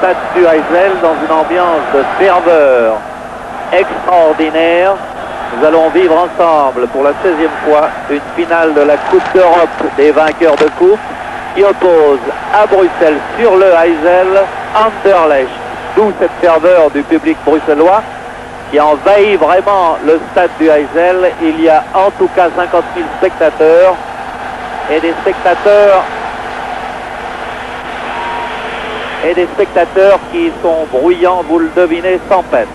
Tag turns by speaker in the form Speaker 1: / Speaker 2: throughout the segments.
Speaker 1: stade du Heysel dans une ambiance de ferveur extraordinaire. Nous allons vivre ensemble pour la 16e fois une finale de la Coupe d'Europe des vainqueurs de coupe qui oppose à Bruxelles sur le Heysel Anderlecht. D'où cette ferveur du public bruxellois qui envahit vraiment le stade du Heysel. Il y a en tout cas 50 000 spectateurs et des spectateurs qui sont bruyants, vous le devinez, sans peine.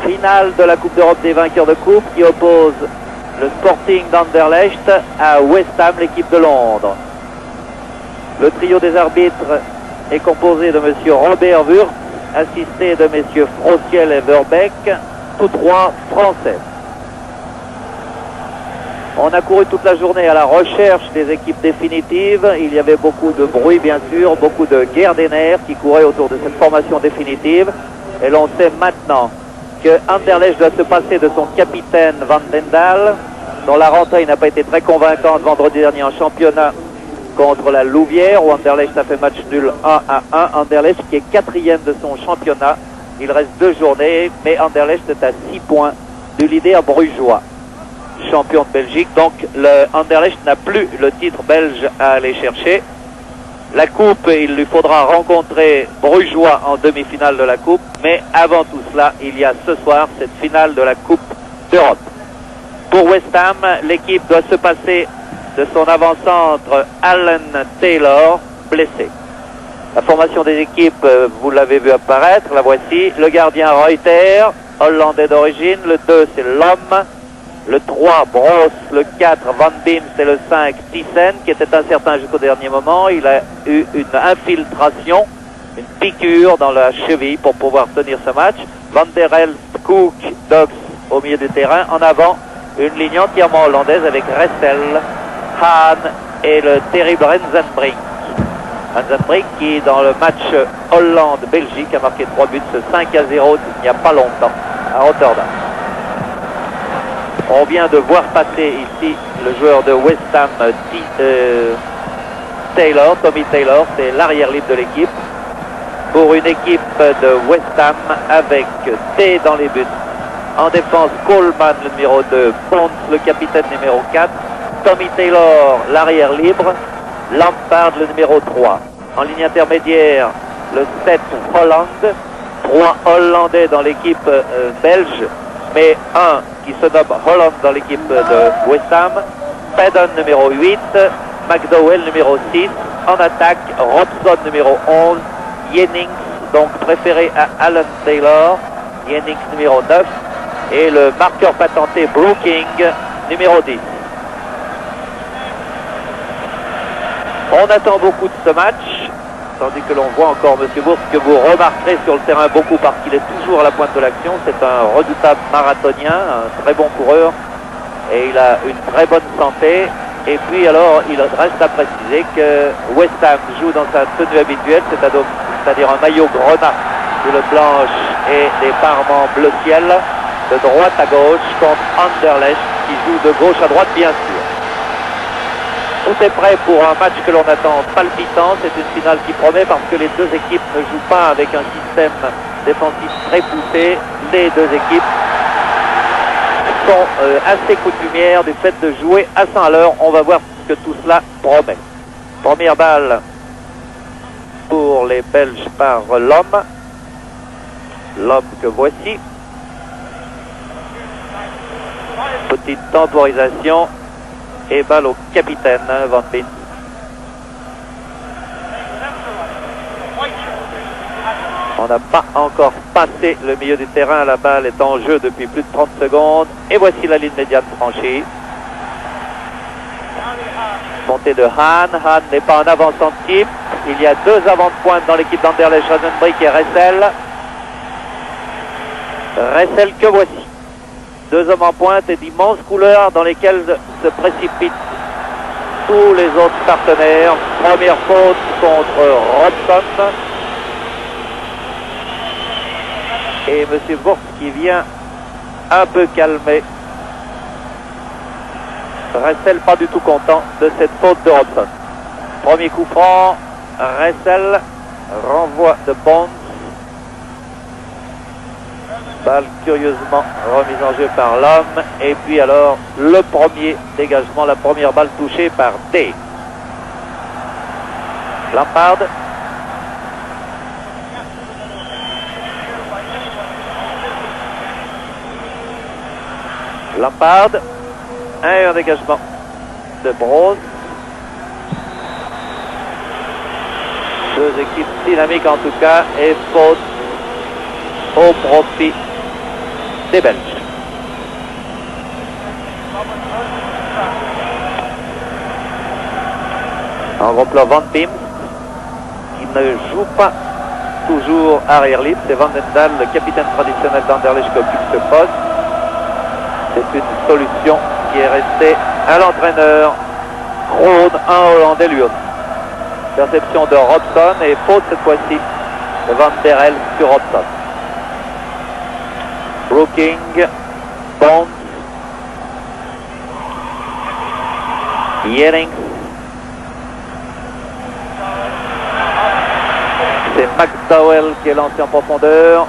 Speaker 1: Finale de la Coupe d'Europe des vainqueurs de coupe qui oppose le Sporting d'Anderlecht à West Ham, l'équipe de Londres. Le trio des arbitres est composé de M. Robert Wurtz, assisté de M. Frosiel et Verbeek, tous trois français. On a couru toute la journée à la recherche des équipes définitives. Il y avait beaucoup de bruit, bien sûr, beaucoup de guerre des nerfs qui couraient autour de cette formation définitive. Et l'on sait maintenant que Anderlecht doit se passer de son capitaine Van Dendal, dont la rentrée n'a pas été très convaincante vendredi dernier en championnat contre la Louvière, où Anderlecht a fait match nul 1-1. Anderlecht qui est 4e de son championnat. Il reste 2 journées, mais Anderlecht est à 6 points du leader brugeois, champion de Belgique. Donc le Anderlecht n'a plus le titre belge à aller chercher. La coupe, il lui faudra rencontrer Brugeois en demi-finale de la coupe. Mais avant tout cela, il y a ce soir cette finale de la Coupe d'Europe. Pour West Ham, l'équipe doit se passer de son avant-centre Alan Taylor, blessé. La formation des équipes, vous l'avez vu apparaître, la voici. Le gardien Reuter, hollandais d'origine. Le 2, c'est Lom. Le 3, Broos. Le 4, Van Beems. Et le 5, Thyssen, qui était incertain jusqu'au dernier moment. Il a eu une infiltration, une piqûre dans la cheville pour pouvoir tenir ce match. Van der Elst, Cook, Dox au milieu du terrain. En avant, une ligne entièrement hollandaise avec Ressel, Hahn et le terrible Rensenbrink. Rensenbrink qui, dans le match Hollande-Belgique, a marqué 3 buts, 5-0 il n'y a pas longtemps à Rotterdam. On vient de voir passer ici le joueur de West Ham, Taylor, Tommy Taylor, c'est l'arrière libre de l'équipe. Pour une équipe de West Ham avec T dans les buts. En défense, Coleman, le numéro 2, Pons, le capitaine numéro 4, Tommy Taylor, l'arrière libre, Lampard, le numéro 3. En ligne intermédiaire, le 7, Holland, 3 Hollandais dans l'équipe belge, mais un qui se nomme Holland dans l'équipe de West Ham, Paddon, numéro 8, McDowell, numéro 6, en attaque, Robson, numéro 11, Jennings, donc préféré à Alan Taylor, Jennings, numéro 9, et le marqueur patenté Brooking, numéro 10. On attend beaucoup de ce match, tandis que l'on voit encore M. Bourse, que vous remarquerez sur le terrain beaucoup parce qu'il est toujours à la pointe de l'action. C'est un redoutable marathonien, un très bon coureur, et il a une très bonne santé. Et puis alors, il reste à préciser que West Ham joue dans sa tenue habituelle, c'est-à-dire un maillot grenat, bleu blanche et des parements bleu ciel, de droite à gauche contre Anderlecht, qui joue de gauche à droite, bien sûr. Tout est prêt pour un match que l'on attend palpitant. C'est une finale qui promet parce que les deux équipes ne jouent pas avec un système défensif très poussé. Les deux équipes sont assez coutumières du fait de jouer à 100 à l'heure. On va voir ce que tout cela promet. Première balle pour les Belges par l'homme. L'homme que voici. Petite temporisation. Et balle au capitaine Van Beems. On n'a pas encore passé le milieu du terrain. La balle est en jeu depuis plus de 30 secondes. Et voici la ligne médiane franchie. Montée de Hahn. Hahn n'est pas en avançant de type. Il y a 2 avant de pointe dans l'équipe d'Anderlecht, Rensenbrink et Ressel. Ressel que voici. 2 hommes en pointe et d'immenses couleurs dans lesquelles se précipitent tous les autres partenaires. Première faute contre Robson. Et M. Bourse qui vient un peu calmer. Ressel pas du tout content de cette faute de Robson. Premier coup franc, Ressel renvoi de Bonds. Balle curieusement remise en jeu par l'homme. Et puis alors le premier dégagement, la première balle touchée par D. Lampard. Lampard. Et un dégagement de Broz. Deux équipes dynamiques en tout cas. Et faute au profit des Belges. En gros Van Pim, qui ne joue pas toujours arrière libre. C'est Van den Dael, le capitaine traditionnel d'Anderlecht, qui occupe ce poste. C'est une solution qui est restée à l'entraîneur Kroon, un Hollandais lui aussi. Interception de Robson et faute cette fois-ci de Van der Elst sur Robson. Brooking, Bonds, Jennings. C'est McDowell qui est lancé en profondeur.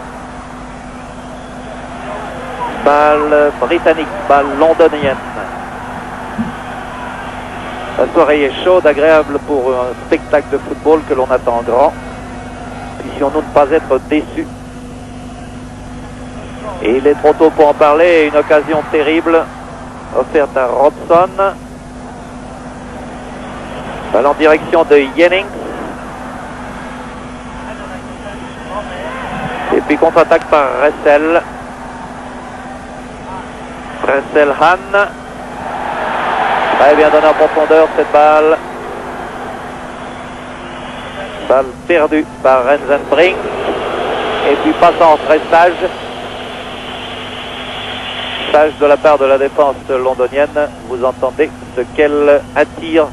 Speaker 1: Balle britannique, balle londonienne. La soirée est chaude, agréable pour un spectacle de football que l'on attend grand. Puissions-nous ne pas être déçus. Et il est trop tôt pour en parler. Une occasion terrible offerte à Robson. Balle en direction de Jennings. Et puis contre-attaque par Ressel. Ressel Han. Très bien donné en profondeur cette balle. Balle perdue par Rensenbrink. Et puis passant en très sage. Sage de la part de la défense londonienne. Vous entendez ce qu'elle attire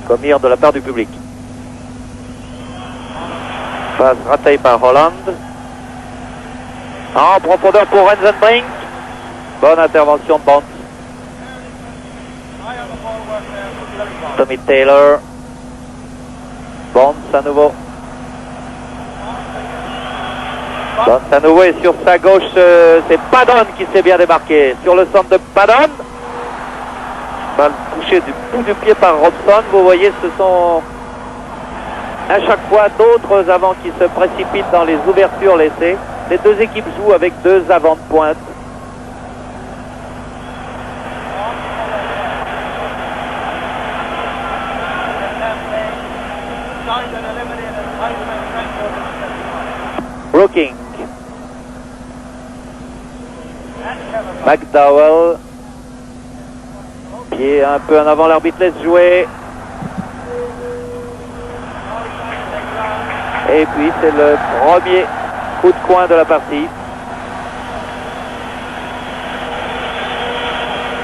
Speaker 1: comme ire de la part du public. Passe ratée par Holland. En profondeur pour Rensenbrink. Bonne intervention de Bonds. Tommy Taylor. Bonds à nouveau. Bonds à nouveau et sur sa gauche, c'est Padon qui s'est bien démarqué. Sur le centre de Padon. Balle touchée du bout du pied par Robson. Vous voyez, ce sont à chaque fois d'autres avants qui se précipitent dans les ouvertures laissées. Les deux équipes jouent avec deux avants de pointe. Brooking. McDowell. Pied un peu en avant, l'arbitre laisse jouer. Et puis c'est le premier coup de coin de la partie.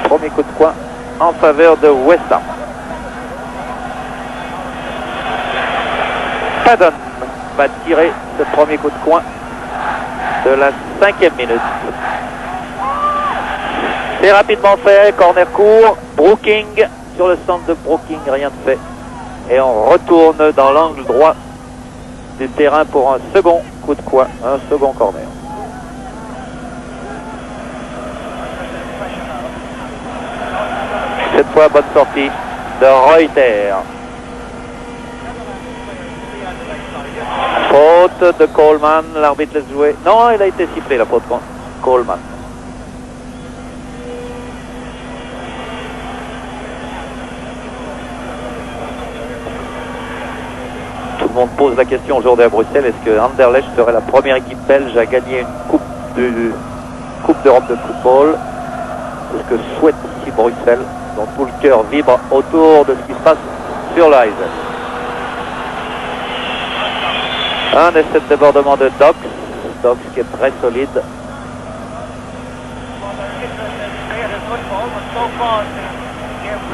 Speaker 1: Premier coup de coin en faveur de West Ham. Padon va tirer ce premier coup de coin de la 5e minute. C'est rapidement fait, corner court, Brooking sur le centre de Brooking, rien de fait. Et on retourne dans l'angle droit du terrain pour un second coup de coin, un second corner. Cette fois, bonne sortie de Reuter. Faute de Coleman, l'arbitre laisse jouer. Non, il a été sifflé la faute contre Coleman. Tout le monde pose la question aujourd'hui à Bruxelles, est-ce que Anderlecht serait la première équipe belge à gagner une Coupe d'Europe de football? C'est ce que souhaite ici Bruxelles, dont tout le cœur vibre autour de ce qui se passe sur l'ice. Un essai de débordement de Dox. Dox qui est très solide.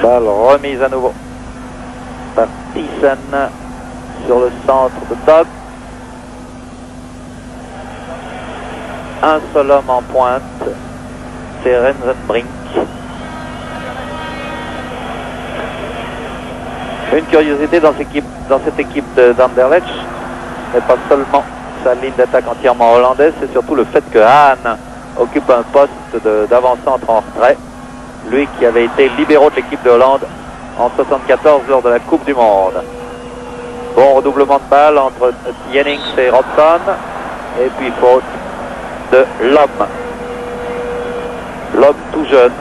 Speaker 1: Balle remise à nouveau par Thiessen sur le centre de Dox. Un seul homme en pointe, c'est Rensenbrink. Une curiosité dans cette équipe d'Anderlecht, n'est pas seulement sa ligne d'attaque entièrement hollandaise, c'est surtout le fait que Hahn occupe un poste d'avant-centre en retrait. Lui qui avait été libéraux de l'équipe de Hollande en 74 lors de la Coupe du Monde. Bon redoublement de balle entre Jennings et Robson. Et puis faute de l'homme. L'homme tout jeune.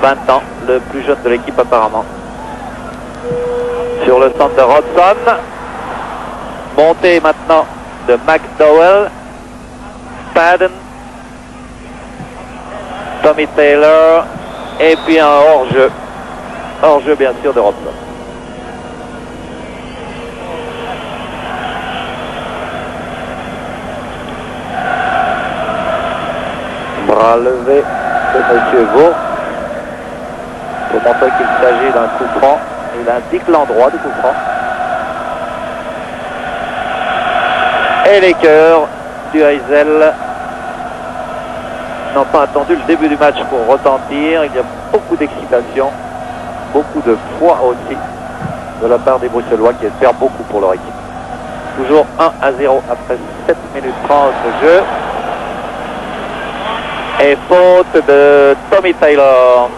Speaker 1: 20 ans, le plus jeune de l'équipe apparemment. Sur le centre de Robson. Montée maintenant de McDowell. Padden. Tommy Taylor. Et puis un hors-jeu. Hors-jeu bien sûr de Robson. Bras levé de M. Vaux pour montrer qu'il s'agit d'un coup franc. Il indique l'endroit du coup franc. Et les cœurs du Heysel n'ont pas attendu le début du match pour retentir. Il y a beaucoup d'excitation, beaucoup de foi aussi de la part des Bruxellois qui espèrent beaucoup pour leur équipe. Toujours 1-0 après 7 minutes 30 de jeu. Et faute de Tommy Taylor.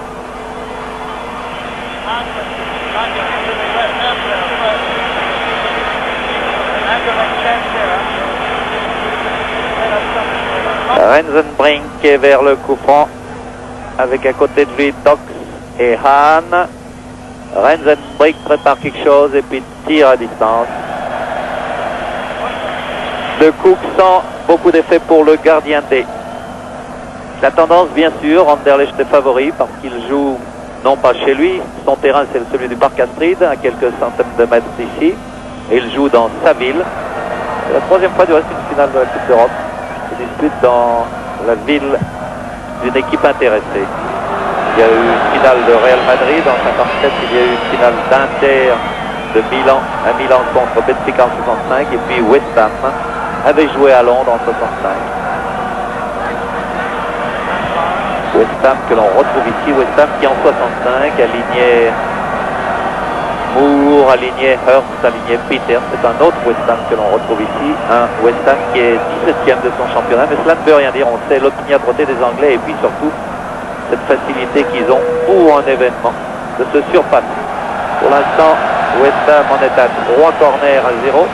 Speaker 1: Rensenbrink est vers le coup franc avec à côté de lui Dox et Hahn. Rensenbrink prépare quelque chose et puis tire à distance. De Cook sans beaucoup d'effet pour le gardien D. La tendance, bien sûr, Anderlecht est favori parce qu'il joue non pas chez lui, son terrain c'est celui du Parc Astrid, à quelques centaines de mètres d'ici, et il joue dans sa ville. C'est la troisième fois du reste une finale de la Coupe d'Europe se dispute dans la ville d'une équipe intéressée. Il y a eu une finale de Real Madrid en 57, il y a eu une finale d'Inter de Milan à Milan contre Benfica en 65, et puis West Ham avait joué à Londres en 65. West Ham que l'on retrouve ici, West Ham qui en 65 alignait Moore, aligné Hurst, aligné Peters. C'est un autre West Ham que l'on retrouve ici, un West Ham qui est 17e de son championnat, mais cela ne veut rien dire. On sait l'opiniâtreté des Anglais et puis surtout cette facilité qu'ils ont pour un événement de se surpasser. Pour l'instant, West Ham en est à 3 corners à 0.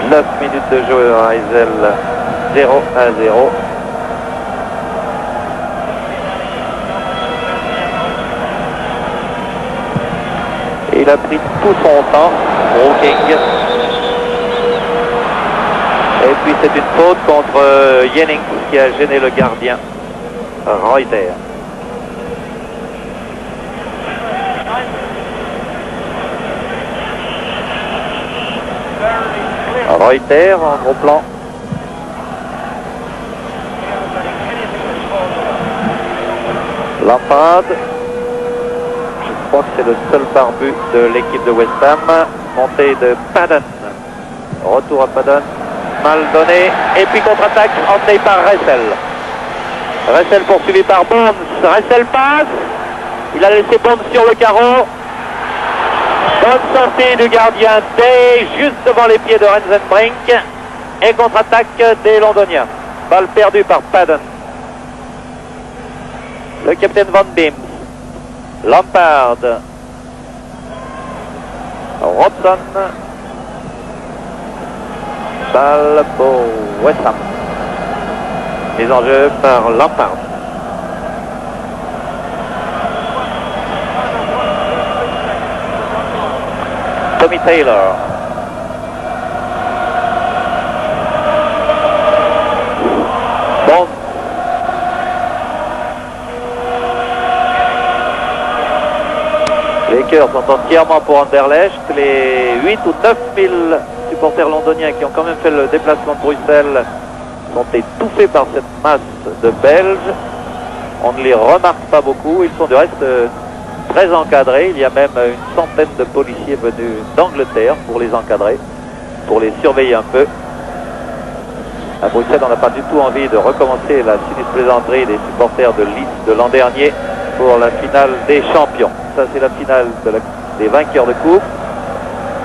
Speaker 1: « 9 minutes de jeu à Heysel, 0-0. Il a pris tout son temps, Brooking. Et puis c'est une faute contre Jennings qui a gêné le gardien, Reuter. Reuter en gros plan. Lampard. Je crois que c'est le seul barbu de l'équipe de West Ham. Montée de Padden. Retour à Padden. Mal donné. Et puis contre-attaque emmenée par Ressel. Ressel poursuivi par Bonds. Ressel passe. Il a laissé Bonds sur le carreau. Bonne sortie du gardien Day, juste devant les pieds de Rensenbrink. Et contre-attaque des Londoniens. Balle perdue par Padden. Le capitaine Van Beems. Lampard. Robson. Balle pour West Ham. Mise en jeu par Lampard. Tommy Taylor. Bon. Les cœurs sont entièrement pour Anderlecht. Les 8 ou 9 000 supporters londoniens qui ont quand même fait le déplacement de Bruxelles sont étouffés par cette masse de Belges. On ne les remarque pas beaucoup. Ils sont du reste très encadrés. Il y a même une centaine de policiers venus d'Angleterre pour les encadrer, pour les surveiller un peu. À Bruxelles, on n'a pas du tout envie de recommencer la sinistre plaisanterie des supporters de Leeds de l'an dernier pour la finale des champions. Ça, c'est la finale des vainqueurs de coupe.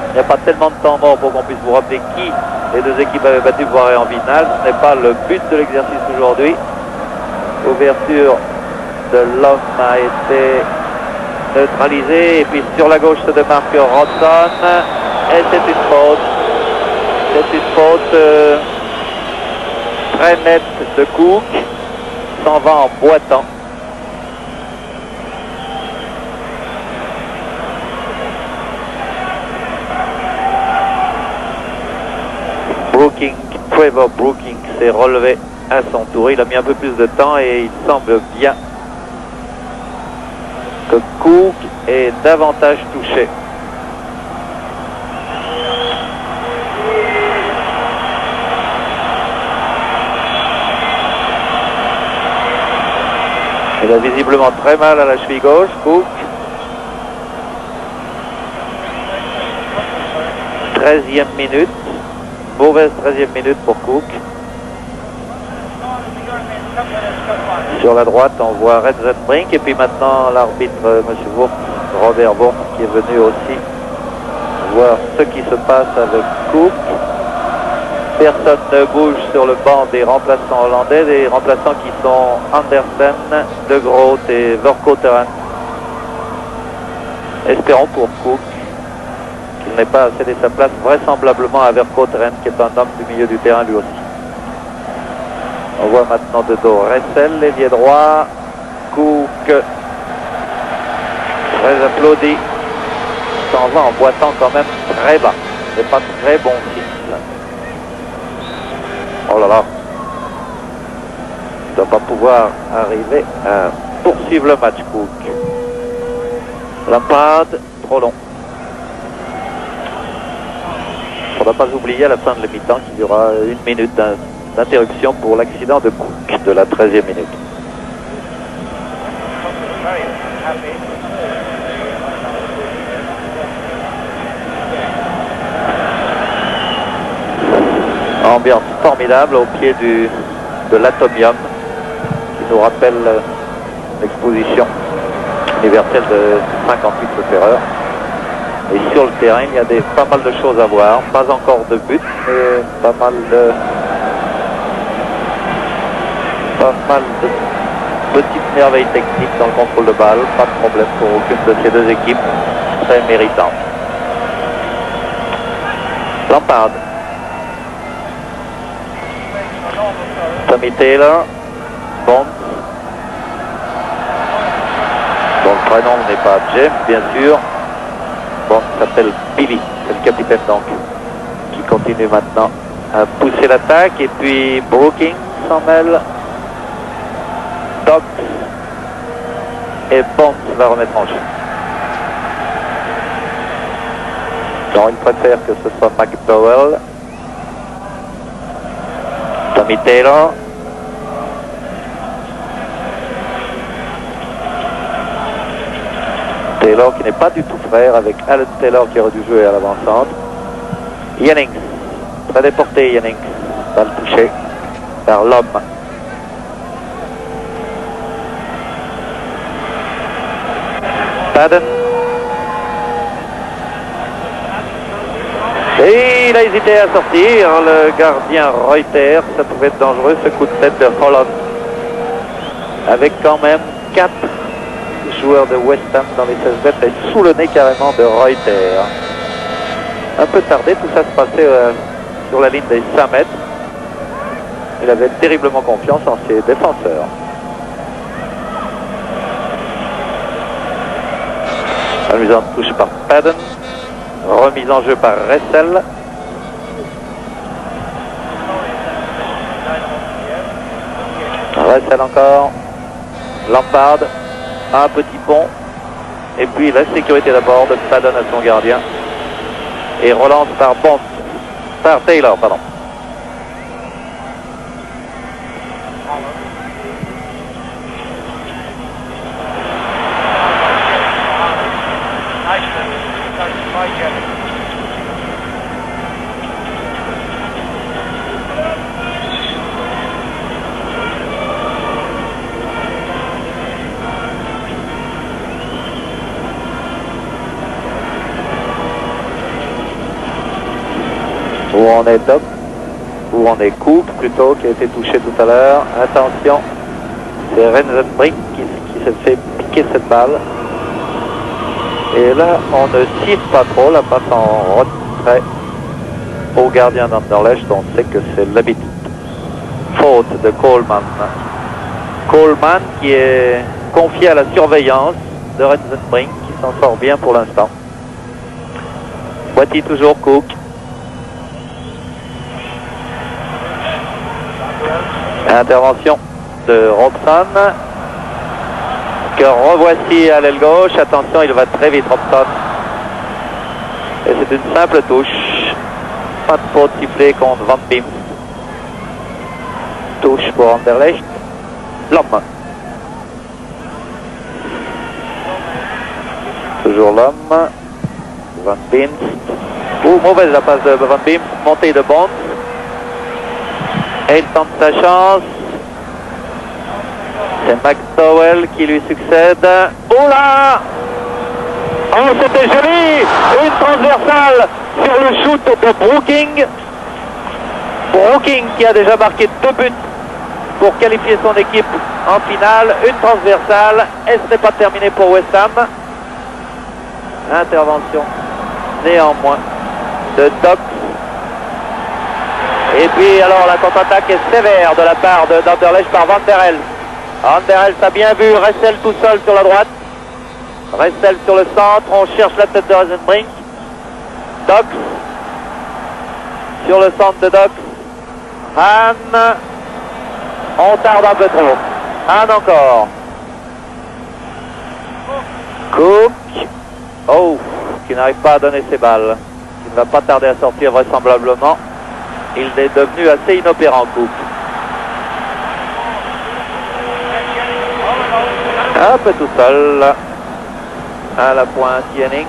Speaker 1: Il n'y a pas tellement de temps mort pour qu'on puisse vous rappeler qui les deux équipes avaient battu pour aller en finale. Ce n'est pas le but de l'exercice aujourd'hui. L'ouverture de l'homme a été neutralisée. Et puis sur la gauche se démarque Rodson. Et c'est une faute. C'est une faute très nette de Cook. S'en va en boitant. Trevor Brooking s'est relevé à son tour. Il a mis un peu plus de temps et il semble bien que Cook est davantage touché. Il a visiblement très mal à la cheville gauche, Cook. 13e minute. Mauvaise 13e minute pour Cook. Sur la droite, on voit Rensenbrink. Et puis maintenant, l'arbitre, M. Wurtz, Robert Wurtz, qui est venu aussi voir ce qui se passe avec Cook. Personne ne bouge sur le banc des remplaçants hollandais. Des remplaçants qui sont Andersen, De Groot et Vercouteren. Espérons pour Cook qu'il n'ait pas cédé sa place vraisemblablement à Vercouteren, qui est un homme du milieu du terrain lui aussi. On voit maintenant de dos Ressel, l'ailier droit. Cook, très applaudi, s'en va en boitant quand même très bas. C'est pas très bon signe. Oh là là. Il ne doit pas pouvoir arriver à poursuivre le match, Cook. Lampard, trop long. Il ne faudra pas oublier à la fin de la mi-temps qu'il y aura 1 minute d'interruption pour l'accident de Cook de la 13e minute. Ambiance formidable au pied de l'Atomium qui nous rappelle l'exposition universelle de 58 Ferrer. Et sur le terrain, il y a pas mal de choses à voir. Pas encore de but, mais pas mal de petites merveilles techniques dans le contrôle de balle. Pas de problème pour aucune de ces deux équipes. Très méritant. Lampard. Tommy Taylor. Bonds. Bon, le prénom n'est pas James, bien sûr. Bon, s'appelle Billy, c'est le capitaine donc, qui continue maintenant à pousser l'attaque. Et puis Brooking s'en mêle. Dox et Bonds va remettre en jeu. Alors il préfère que ce soit McDowell. Tommy Taylor. Taylor qui n'est pas du tout frère avec Alan Taylor qui aurait dû jouer à l'avant-centre. Jennings, très déporté Jennings, balle touchée par l'homme. Padden. Et il a hésité à sortir, le gardien Reuter, ça pouvait être dangereux ce coup de tête de Holland. Avec quand même 4 joueur de West Ham dans les 16 mètres et sous le nez carrément de Reuter. Un peu tardé, tout ça se passait sur la ligne des 5 mètres. Il avait terriblement confiance en ses défenseurs. Amusante touche par Padden. Remise en jeu par Ressel. Ressel encore. Lampard. Un petit pont. Et puis la sécurité d'abord de Padden à son gardien. Et relance par Bonds. Par Taylor, pardon. Où on est Doc, où on est Cook plutôt, qui a été touché tout à l'heure. Attention, c'est Renzenbrink qui s'est fait piquer cette balle. Et là, on ne siffle pas trop, la passe en retrait au gardien d'Anderlecht, on sait que c'est l'habitude. Faute de Coleman. Coleman qui est confié à la surveillance de Renzenbrink, qui s'en sort bien pour l'instant. Voici toujours Cook. Intervention de Robson, que revoici à l'aile gauche. Attention, il va très vite Robson. Et c'est une simple touche. Pas de faute sifflée contre Van Beems. Touche pour Anderlecht. L'homme. Toujours l'homme. Van Beems. Mauvaise la passe de Van Beems. Montée de Bonds. Et il tente sa chance. C'est McDowell qui lui succède. Oh là! Oh, c'était joli! Une transversale sur le shoot de Brooking. Brooking qui a déjà marqué 2 buts pour qualifier son équipe en finale. Une transversale. Et ce n'est pas terminé pour West Ham. Intervention néanmoins de Dox. Et puis alors la contre-attaque est sévère de la part d'Anderlecht par Van der Elst. Anderlecht a bien vu Ressel tout seul sur la droite. Ressel sur le centre, on cherche la tête de Renzenbrink. Dox sur le centre de Dox. Hahn. On tarde un peu trop. Hahn encore. Cook. Oh, qui n'arrive pas à donner ses balles. Il ne va pas tarder à sortir vraisemblablement. Il est devenu assez inopérant, Cook. Un peu tout seul à la pointe Jennings.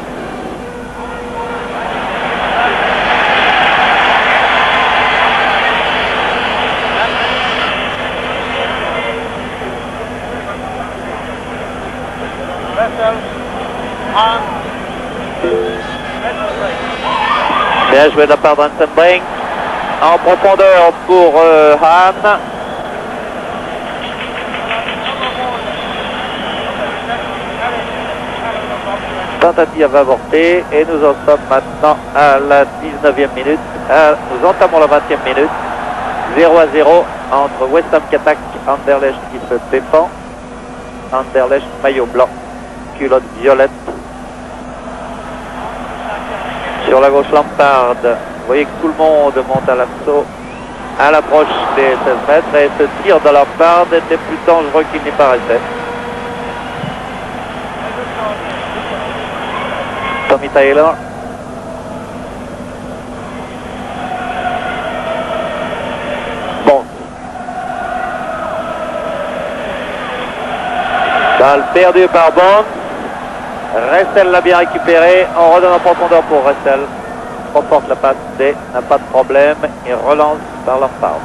Speaker 1: Bien joué de la part de Renzenbrink. En profondeur pour Hahn. Tentative avortée et nous en sommes maintenant à la 19e minute. Nous entamons la 20e minute. 0-0 entre West Ham qui attaque, Anderlecht qui se défend. Anderlecht maillot blanc, culotte violette. Sur la gauche Lampard. Vous voyez que tout le monde monte à l'assaut à l'approche des 16 mètres et ce tir de Lampard était plus dangereux qu'il n'y paraissait. Tommy Taylor. Bon. Balle perdue par Bonds. Ressel l'a bien récupéré. On redonne en profondeur pour Ressel. Remporte la passe D, n'a pas de problème et relance par Lampard.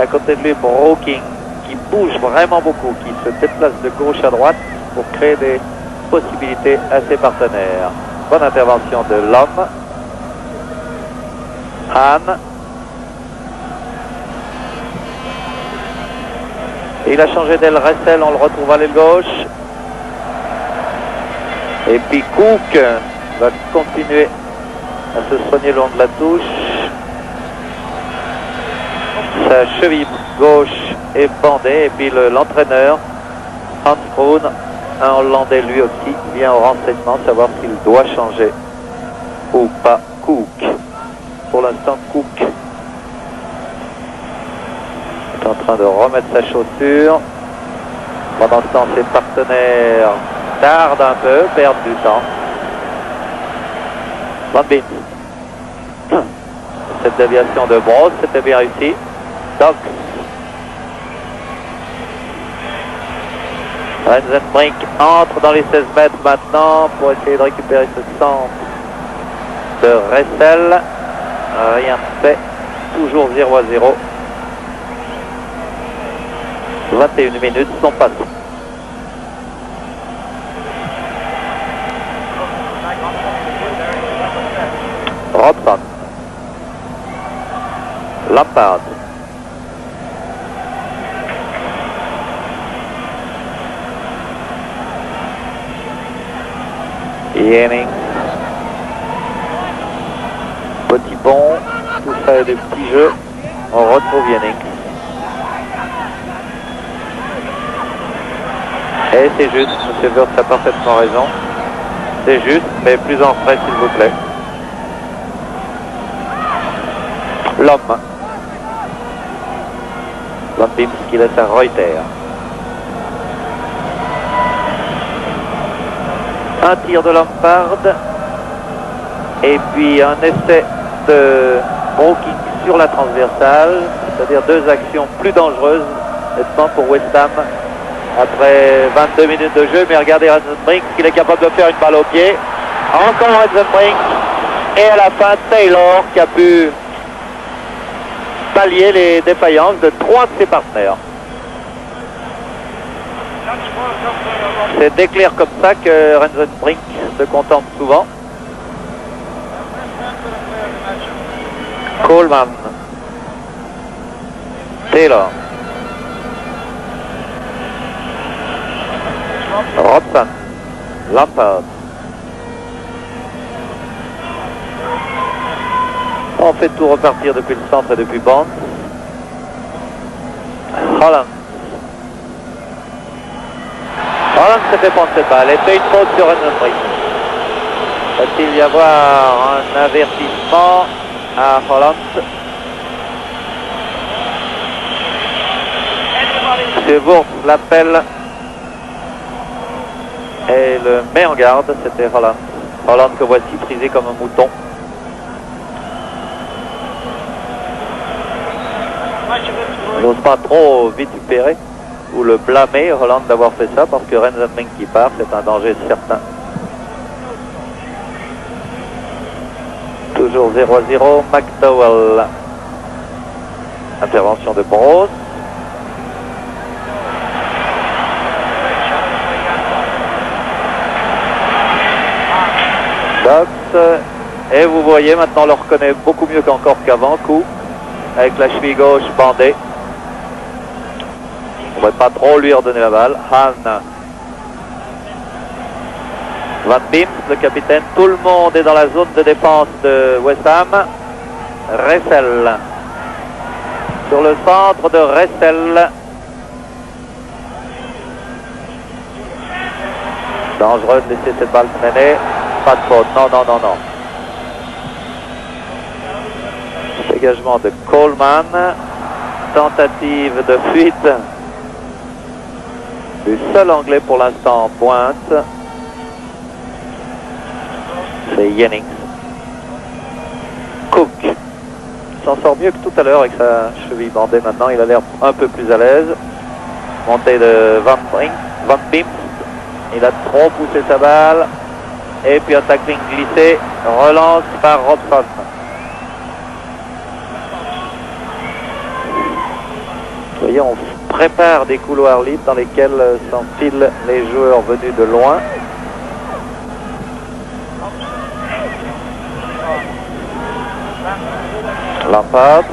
Speaker 1: À côté de lui, Brooking qui bouge vraiment beaucoup, qui se déplace de gauche à droite pour créer des possibilités à ses partenaires. Bonne intervention de l'homme. Hahn. Il a changé d'aile Ressel, on le retrouve à l'aile gauche. Et puis Cook va continuer à se soigner le long de la touche. Sa cheville gauche est bandée et puis l'entraîneur Hans Kroon, un Hollandais lui aussi, vient au renseignement savoir s'il doit changer ou pas Cook. Pour l'instant Cook est en train de remettre sa chaussure. Pendant ce temps ses partenaires tardent un peu, perdent du temps. Van Beems. Cette déviation de Brosse, c'était bien réussi. Dox. Renzenbrink entre dans les 16 mètres maintenant pour essayer de récupérer ce centre de Ressel. Rien de fait. Toujours 0-0. 21 minutes sont passées. Robson. Lampard. Jennings. Petit pont. Tout ça est des petits jeux. On retrouve Jennings. Et c'est juste, M. Wurtz a parfaitement raison. C'est juste, mais plus en retrait s'il vous plaît. L'homme. Van Bims qui laisse à Reuter. Un tir de Lampard. Et puis un essai de Brooking sur la transversale. C'est-à-dire deux actions plus dangereuses, nettement pour West Ham. Après 22 minutes de jeu, mais regardez Rensenbrink, qu'il est capable de faire une balle au pied. Encore Rensenbrink. Et à la fin, Taylor qui a pu pallier les défaillances de trois de ses partenaires. C'est d'éclair comme ça que Rensenbrink se contente souvent. Coleman. Taylor. Robson. Lampard. On fait tout repartir depuis le centre et depuis Bonds. Holland. Holland se fait prendre cette balle. Et fait une faute sur Rensenbrink. Va-t-il y avoir un avertissement à Holland? M. Wurtz l'appelle et le met en garde. C'était Holland. Holland que voici frisé comme un mouton. On n'ose pas trop vitupérer ou le blâmer, Holland, d'avoir fait ça, parce que Rensenbrink qui part, c'est un danger certain. Toujours 0-0, McDowell. Intervention de Brose. Dox. Et vous voyez, maintenant on le reconnaît beaucoup mieux qu'encore qu'avant, coup, avec la cheville gauche bandée. On ne va pas trop lui redonner la balle. Han. Van Bims, le capitaine. Tout le monde est dans la zone de défense de West Ham. Ressel. Sur le centre de Ressel. Dangereux de laisser cette balle traîner. Pas de faute. Non, non, non, non. Dégagement de Coleman. Tentative de fuite du seul Anglais pour l'instant en pointe. C'est Jennings. Cook s'en sort mieux que tout à l'heure avec sa cheville bandée maintenant. Il a l'air un peu plus à l'aise. Montée de Van Bims. Il a trop poussé sa balle. Et puis un tackling glissé. Relance par Robson. Vous voyez, on prépare des couloirs libres dans lesquels s'enfilent les joueurs venus de loin. Lampard.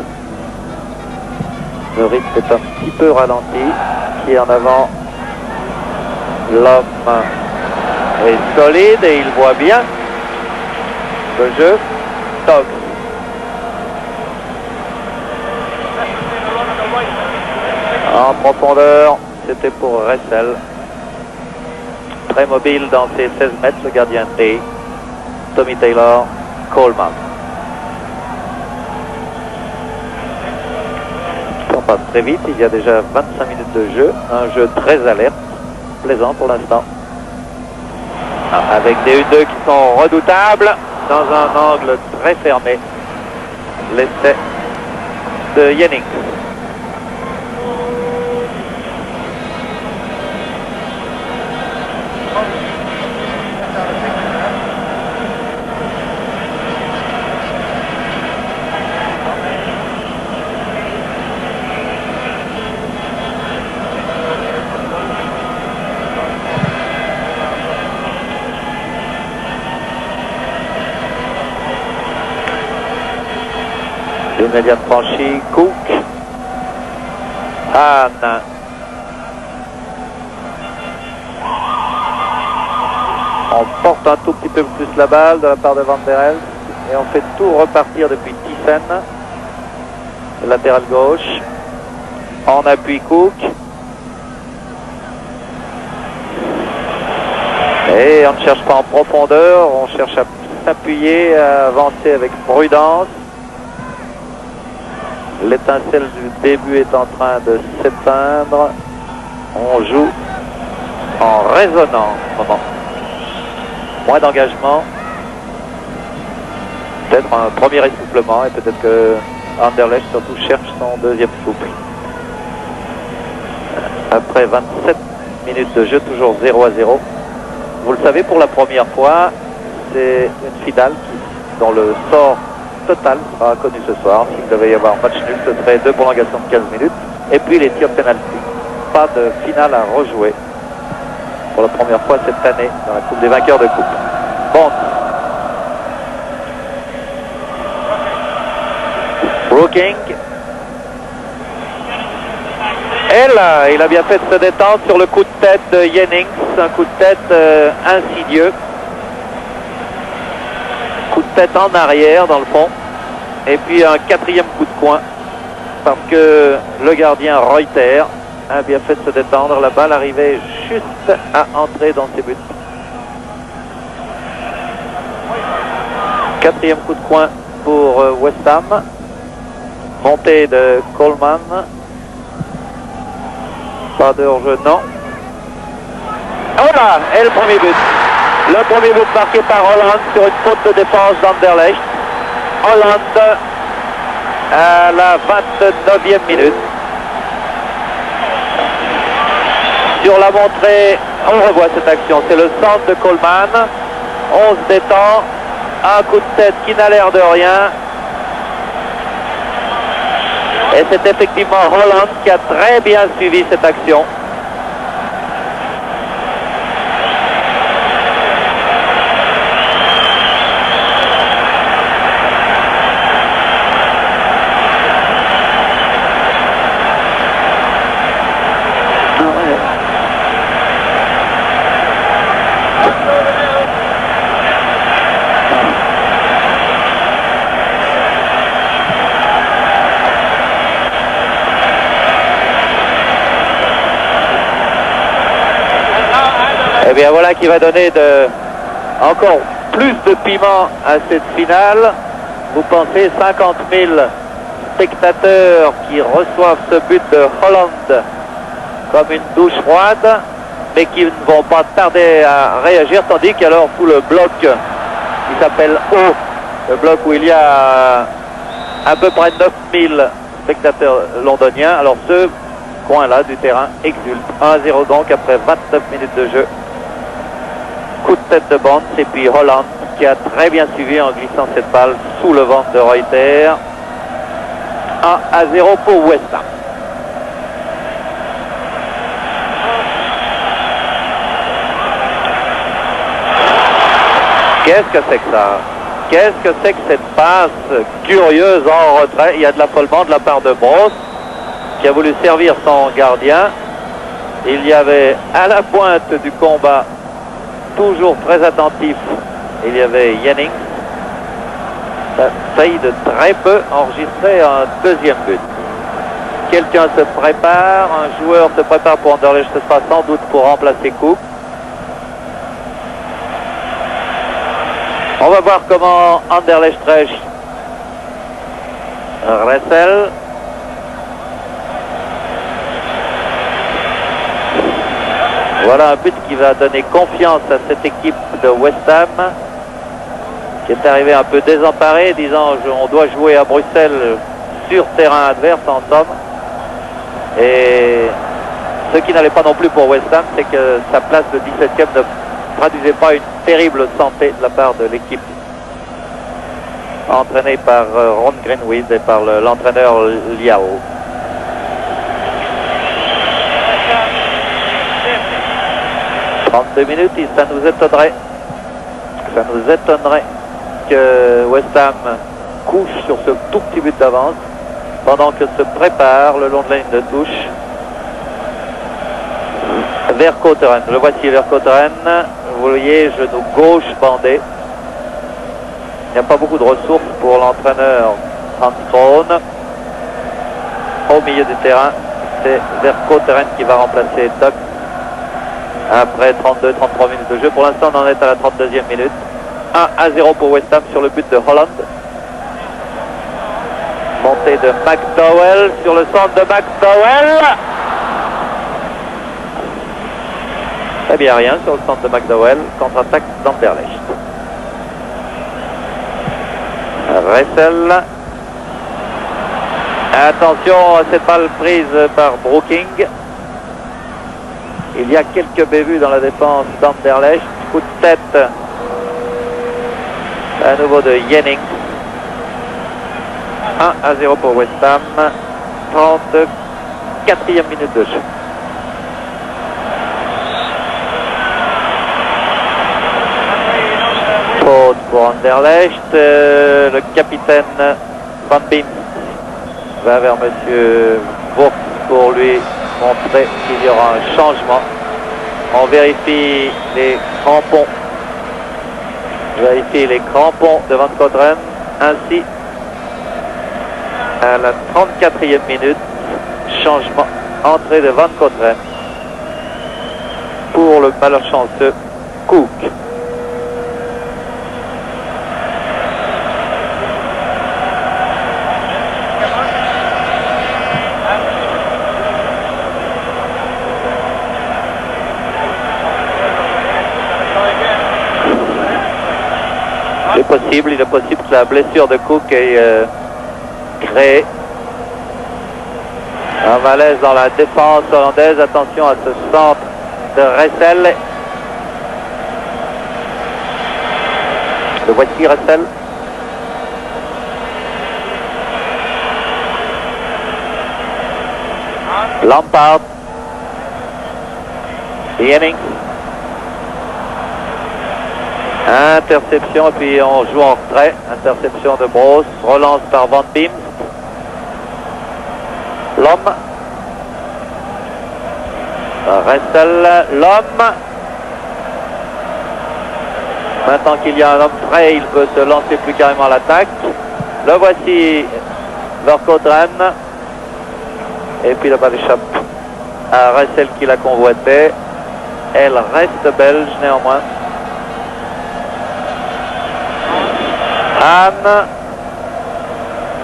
Speaker 1: Le rythme est un petit peu ralenti. Qui est en avant. L'homme est solide et il voit bien le jeu. Tox. En profondeur, c'était pour Ressel. Très mobile dans ses 16 mètres, le gardien T. Tommy Taylor, Coleman. On passe très vite, il y a déjà 25 minutes de jeu. Un jeu très alerte, plaisant pour l'instant. Avec des U2 qui sont redoutables dans un angle très fermé. L'essai de Jennings. Une médiane franchie, Cook, Hahn, on porte un tout petit peu plus la balle de la part de Van der Elst et on fait tout repartir depuis Thiessen, latéral gauche, on appuie Cook et on ne cherche pas en profondeur, on cherche à s'appuyer, à avancer avec prudence. L'étincelle du début est en train de s'éteindre. On joue en résonnant en ce moment. Moins d'engagement. Peut-être un premier essoufflement et peut-être que Anderlecht surtout cherche son deuxième souffle. Après 27 minutes de jeu, toujours 0-0. Vous le savez, pour la première fois, c'est une finale dont le sort total sera connu ce soir. S'il devait y avoir un match nul, ce serait 2 prolongations de 15 minutes. Et puis les tirs penalty. Pas de finale à rejouer pour la première fois cette année dans la Coupe des vainqueurs de Coupe. Bon. Brooking. Et là, il a bien fait de se détendre sur le coup de tête de Jennings. Un coup de tête insidieux. Coup de tête en arrière dans le fond. Et puis un quatrième coup de coin. Parce que le gardien Reuter a bien fait de se détendre. La balle arrivait juste à entrer dans ses buts. Quatrième coup de coin pour West Ham. Montée de Coleman. Pas de hors-jeu, non. Oh là, et le premier but. Le premier but marqué par Holland sur une faute de défense d'Anderlecht. Holland à la 29e minute. Sur la montrée, on revoit cette action. C'est le centre de Coleman. On se détend. Un coup de tête qui n'a l'air de rien. Et c'est effectivement Holland qui a très bien suivi cette action. Et bien voilà qui va donner encore plus de piment à cette finale. Vous pensez 50 000 spectateurs qui reçoivent ce but de Holland comme une douche froide, mais qui ne vont pas tarder à réagir, tandis qu'alors tout le bloc qui s'appelle O, le bloc où il y a à peu près 9000 spectateurs londoniens, alors ce coin-là du terrain exulte. 1-0 donc après 29 minutes de jeu. Coup de tête de Bonds et puis Holland qui a très bien suivi en glissant cette balle sous le ventre de Reuter. 1-0 pour West Ham. Qu'est-ce que c'est que ça? Qu'est-ce que c'est que cette passe curieuse en retrait? Il y a de l'affolement de la part de Brosse qui a voulu servir son gardien. Il y avait à la pointe du combat, toujours très attentif, il y avait Jennings. Ça a failli de très peu enregistrer un deuxième but. Quelqu'un se prépare, un joueur se prépare pour Anderlecht, ce sera sans doute pour remplacer Cook. On va voir comment Anderlecht réagit. Ressel. Voilà un but qui va donner confiance à cette équipe de West Ham qui est arrivée un peu désemparée, disant on doit jouer à Bruxelles sur terrain adverse en somme. Et ce qui n'allait pas non plus pour West Ham, c'est que sa place de 17e ne traduisait pas une terrible santé de la part de l'équipe entraînée par Ron Greenwood et par l'entraîneur Liao. Minutes et ça nous étonnerait que West Ham couche sur ce tout petit but d'avance pendant que se prépare le long de la ligne de touche Vercauteren. Le voici Vercauteren. Vous voyez, genou gauche bandé. Il n'y a pas beaucoup de ressources pour l'entraîneur Hans Krohn. Au milieu du terrain, c'est Vercauteren qui va remplacer Doc après 32-33 minutes de jeu. Pour l'instant, on en est à la 32e minute. 1-0 pour West Ham sur le but de Holland. Montée de McDowell sur le centre de McDowell. Eh bien, rien sur le centre de McDowell. Contre-attaque d'Anderlecht. Ressel. Attention à cette balle prise par Brooking. Il y a quelques bévues dans la défense d'Anderlecht. Coup de tête à nouveau de Jennings. 1-0 pour West Ham. 34e minute de jeu. Faute pour Anderlecht. Le capitaine Van Beem va vers monsieur Bourg pour lui montrer qu'il y aura un changement. On vérifie les crampons. Vérifie les crampons de Van Cotteren. Ainsi, à la 34e minute, changement, entrée de Van Cotteren pour le malheur chanceux Cook. Il est possible que la blessure de Cook ait créé un malaise dans la défense hollandaise. Attention à ce centre de Ressel. Le voici Ressel. Lampard. Jennings. Interception et puis on joue en retrait. Interception de Broos. Relance par Van Beem. L'homme. Ressel. L'homme. Maintenant qu'il y a un homme frais, il peut se lancer plus carrément à l'attaque. Le voici Vercauteren. Et puis la balle échappe à Ressel qui l'a convoité. Elle reste belge néanmoins. Anne.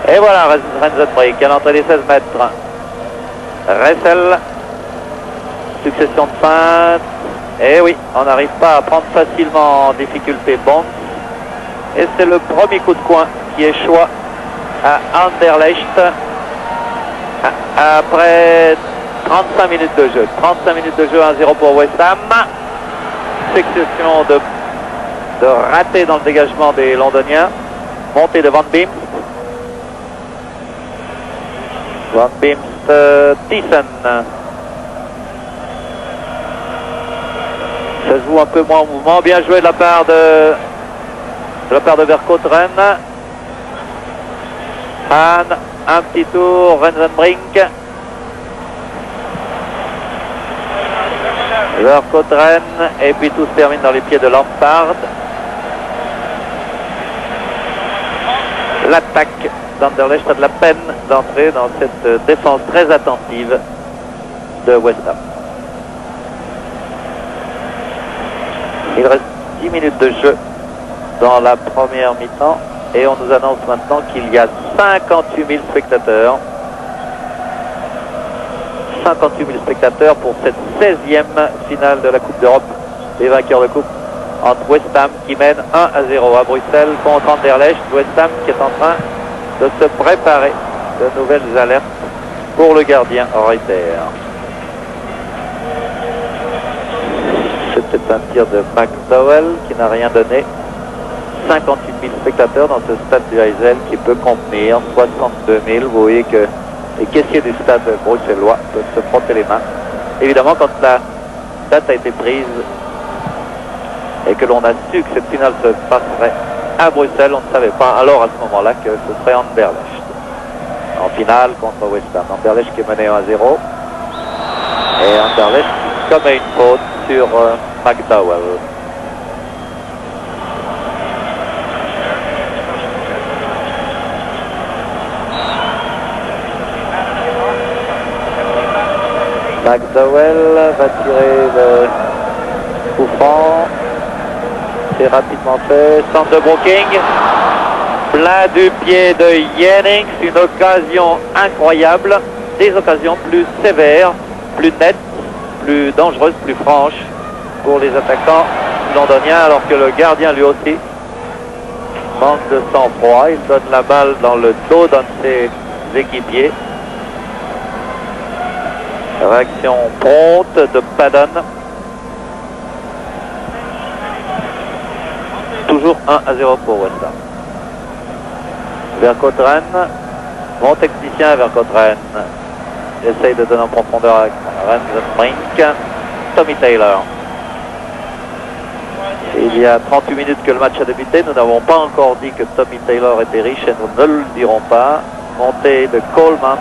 Speaker 1: Et voilà Rensenbrink à l'entrée des 16 mètres. Ressel. Succession de feintes. Et oui, on n'arrive pas à prendre facilement en difficulté Bonds. Et c'est le premier coup de coin qui échoue à Anderlecht après 35 minutes de jeu. 35 minutes de jeu, 1-0 pour West Ham. Succession de ratés dans le dégagement des Londoniens. Montée de Van Beem. Van Beem, Thiessen. Ça se joue un peu moins en mouvement. Bien joué de la part de Vercauteren. Han, un petit tour, Rensenbrink. Vercauteren. Et puis tout se termine dans les pieds de Lampard. L'attaque d'Anderlecht a de la peine d'entrer dans cette défense très attentive de West Ham. Il reste 10 minutes de jeu dans la première mi-temps et on nous annonce maintenant qu'il y a 58 000 spectateurs. 58 000 spectateurs pour cette 16e finale de la Coupe d'Europe des vainqueurs de Coupe entre West Ham qui mène 1-0 à Bruxelles contre Anderlecht. West Ham qui est en train de se préparer de nouvelles alertes pour le gardien Reuter. C'était un tir de McDowell qui n'a rien donné. 58 000 spectateurs dans ce stade du Heysel qui peut contenir 62 000. Vous voyez que les caissiers du stade bruxellois peuvent se frotter les mains. Évidemment, quand la date a été prise et que l'on a su que cette finale se passerait à Bruxelles. On ne savait pas alors à ce moment-là que ce serait Anderlecht en finale contre West Ham. Anderlecht qui est mené 1-0 et Anderlecht qui commet une faute sur McDowell. McDowell va tirer le coup franc. C'est rapidement fait. Centre de Brooking. Plein du pied de Jennings. Une occasion incroyable. Des occasions plus sévères, plus nettes, plus dangereuses, plus franches pour les attaquants londoniens, alors que le gardien lui aussi manque de sang-froid. Il donne la balle dans le dos d'un de ses équipiers. Réaction prompte de Padden. Toujours 1-0 pour West Ham. Vercotteren, bon technicien Vercotteren. Essaye de donner en profondeur avec Rensenbrink. Tommy Taylor. Il y a 38 minutes que le match a débuté. Nous n'avons pas encore dit que Tommy Taylor était riche et nous ne le dirons pas. Montée de Coleman.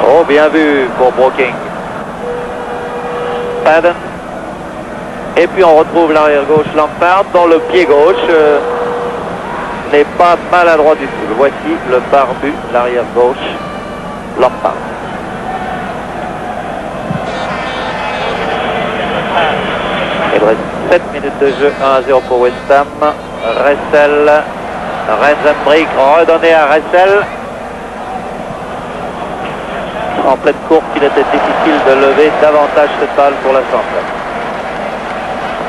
Speaker 1: Oh, bien vu pour Brooking. Padden. Et puis on retrouve l'arrière gauche Lampard, dont le pied gauche n'est pas maladroit du tout. Voici le barbu, l'arrière gauche Lampard. Il reste 7 minutes de jeu, 1-0 pour West Ham. Ressel, Rensenbrink redonné à Ressel. En pleine course, il était difficile de lever davantage cette balle pour la centre.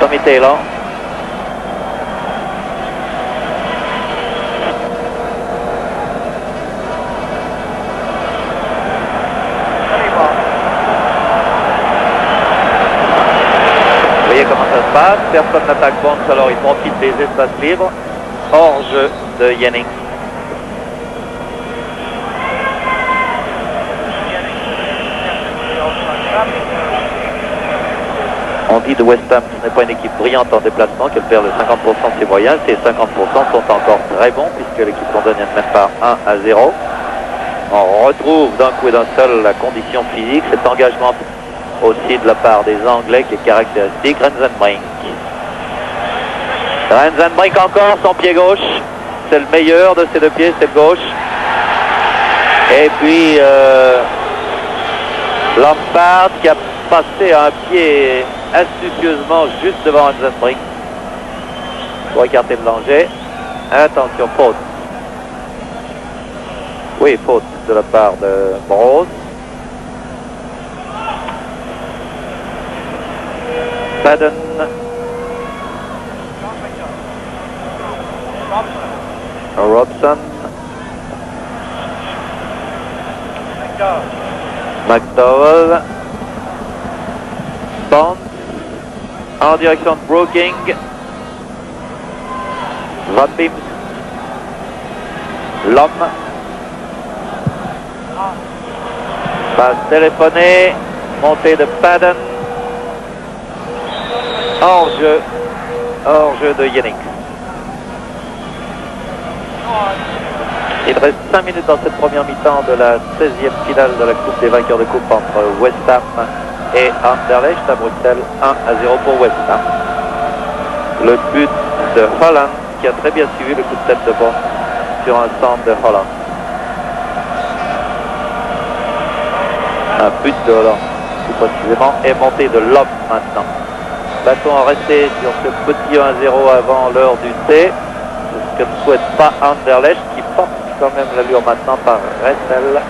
Speaker 1: Tommy Taylor. Vous voyez comment ça se passe. Personne n'attaque Bonds, alors il profite des espaces libres. Hors jeu de Jennings. On dit de West Ham que ce n'est pas une équipe brillante en déplacement, qu'elle perd le 50% de ses moyens. Ces 50% sont encore très bons puisque l'équipe londonienne mène par 1-0. On retrouve d'un coup et d'un seul la condition physique, cet engagement aussi de la part des Anglais qui est caractéristique. Rensenbrink. Rensenbrink encore, son pied gauche. C'est le meilleur de ses deux pieds, c'est le gauche. Et puis Lampard qui a passé un pied astucieusement juste devant Rensenbrink pour écarter le danger. Attention, faute. Oui, faute de la part de Brose. Padden. Robson. McDowell. Bonds. En direction de Brooking. Van Beems. L'homme. Passe téléphonée. Montée de Padden. Hors-jeu. Hors-jeu de Jennings. Il reste 5 minutes dans cette première mi-temps de la 16e finale de la Coupe des vainqueurs de coupe entre West Ham et Anderlecht à Bruxelles. 1-0 pour West Ham. Le but de Holland qui a très bien suivi le coup de tête de Bond sur un centre de Holland. Un but de Holland plus précisément est monté de Lop maintenant. Va-t-on rester sur ce petit 1-0 avant l'heure du thé? C'est ce que ne souhaite pas Anderlecht qui porte quand même l'allure maintenant par Ressel.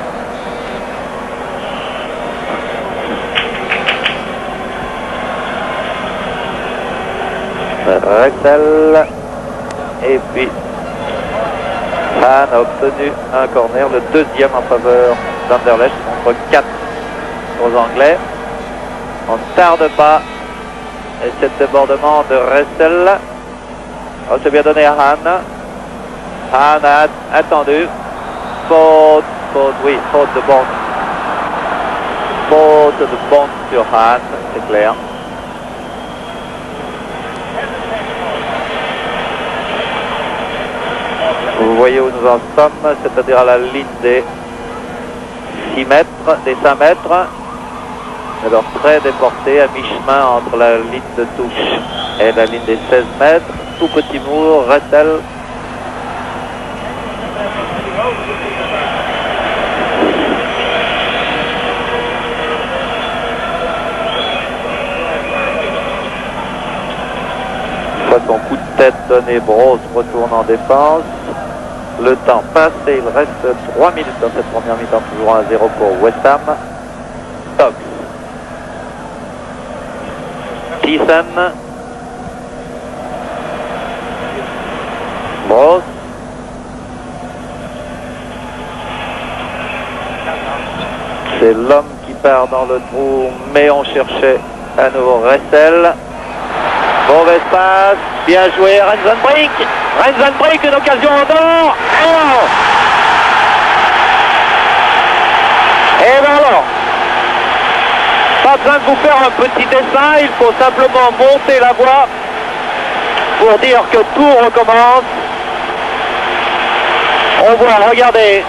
Speaker 1: Ressel. Et puis Han a obtenu un corner, le deuxième en faveur d'Anderlecht contre 4 aux Anglais. On ne tarde pas. Et c'est le débordement de Ressel. Oh, c'est bien donné à Han. Han a attendu. Faute, oui, faute de Bond. Faute de Bond sur Han, c'est clair. Vous voyez où nous en sommes, c'est-à-dire à la ligne des 6 mètres, des 5 mètres. Alors très déporté, à mi-chemin entre la ligne de touche et la ligne des 16 mètres. Tout petit mur, Rethel. Soit son coup de tête donné, Brosse retourne en défense. Le temps passe et il reste 3 minutes dans cette première mi-temps, toujours 1-0 pour West Ham. Stokes. Thiessen. Brosse. C'est l'homme qui part dans le trou, mais on cherchait à nouveau Rethel. Mauvaise passe, bien joué, Rensenbrink. Rensenbrink, une occasion en dehors. Et ben alors, pas besoin de vous faire un petit dessin, il faut simplement monter la voie pour dire que tout recommence. On voit, regardez,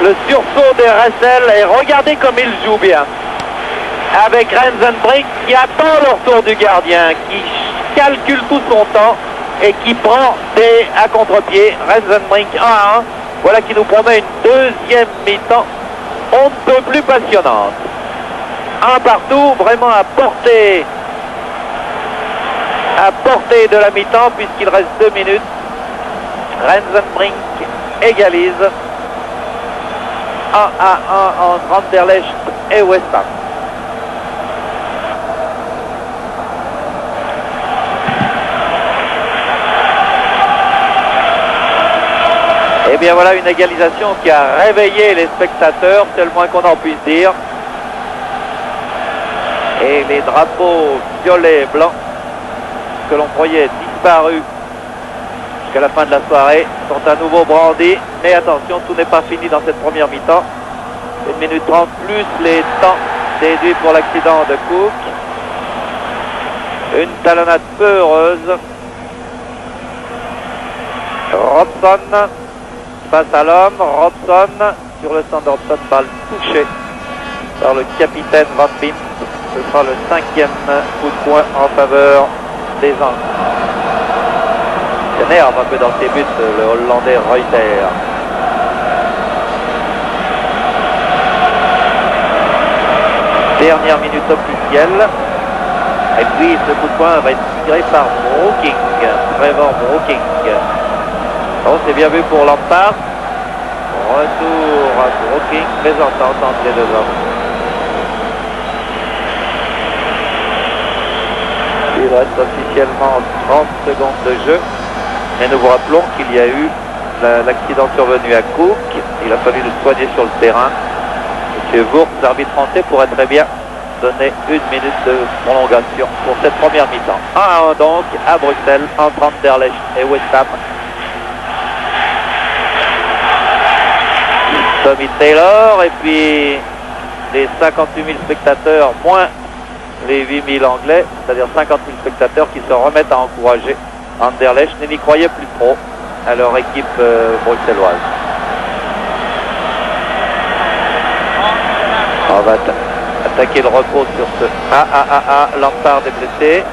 Speaker 1: le sursaut de Rethel et regardez comme il joue bien. Avec Rensenbrink qui attend le retour du gardien, qui calcule tout son temps et qui prend à contre-pied. Rensenbrink 1-1. Voilà qui nous promet une deuxième mi-temps on ne peut plus passionnante. Un partout, vraiment à portée de la mi-temps puisqu'il reste 2 minutes. Rensenbrink égalise 1-1 entre Anderlecht et West Ham. Et bien voilà une égalisation qui a réveillé les spectateurs, c'est le moins qu'on en puisse dire. Et les drapeaux violets et blancs que l'on croyait disparus jusqu'à la fin de la soirée sont à nouveau brandis. Mais attention, tout n'est pas fini dans cette première mi-temps. 1 minute 30 plus les temps déduits pour l'accident de Cook. Une talonnade peu heureuse. Robson face à l'homme, Robson sur le centre d'Hobson, balle touchée par le capitaine Van Beemt. Ce sera le 5e coup de poing en faveur des Anglais. S'énerve un peu dans ses buts le Hollandais Reuter. Dernière minute officielle. Et puis ce coup de poing va être tiré par Brooking, Trevor Brooking. Bon, c'est bien vu pour Lampard. Retour à Brooking, mésentente entre les deux hommes. Il reste officiellement 30 secondes de jeu. Et nous vous rappelons qu'il y a eu l'accident survenu à Cook. Il a fallu le soigner sur le terrain. Monsieur Wurtz, l'arbitre français, pourrait très bien donner 1 minute de prolongation pour cette première mi-temps. 1-1 donc à Bruxelles entre Anderlecht et West Ham. Tommy Taylor et puis les 58 000 spectateurs moins les 8 000 anglais, c'est-à-dire 50 000 spectateurs qui se remettent à encourager Anderlecht et n'y croyaient plus trop à leur équipe bruxelloise. On va attaquer le repos sur ce Lampard est blessé.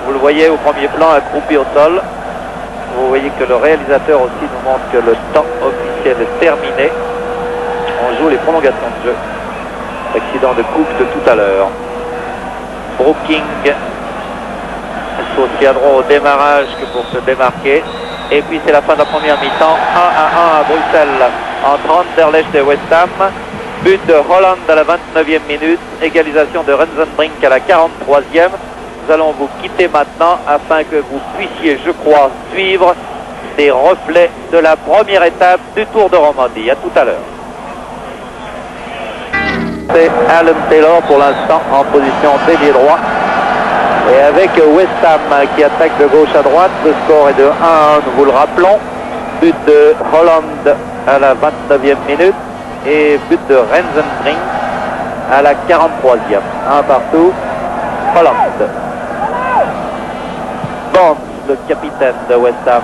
Speaker 1: Vous le voyez au premier plan accroupi au sol. Vous voyez que le réalisateur aussi nous montre que le temps officiel est terminé. On joue les prolongations de jeu. Accident de Cook de tout à l'heure. Brooking aussi à droit au démarrage que pour se démarquer. Et puis c'est la fin de la première mi-temps. 1-1 à Bruxelles entre Anderlecht et West Ham. But de Holland à la 29e minute. Égalisation de Rensenbrink à la 43e. Nous allons vous quitter maintenant afin que vous puissiez, je crois, suivre des reflets de la première étape du Tour de Romandie. À tout à l'heure. C'est Alan Taylor pour l'instant en position d'ailier droit. Et avec West Ham qui attaque de gauche à droite, le score est de 1-1, nous vous le rappelons. But de Holland à la 29e minute et but de Rensenbrink à la 43e. Un partout, Holland. Bonds, le capitaine de West Ham,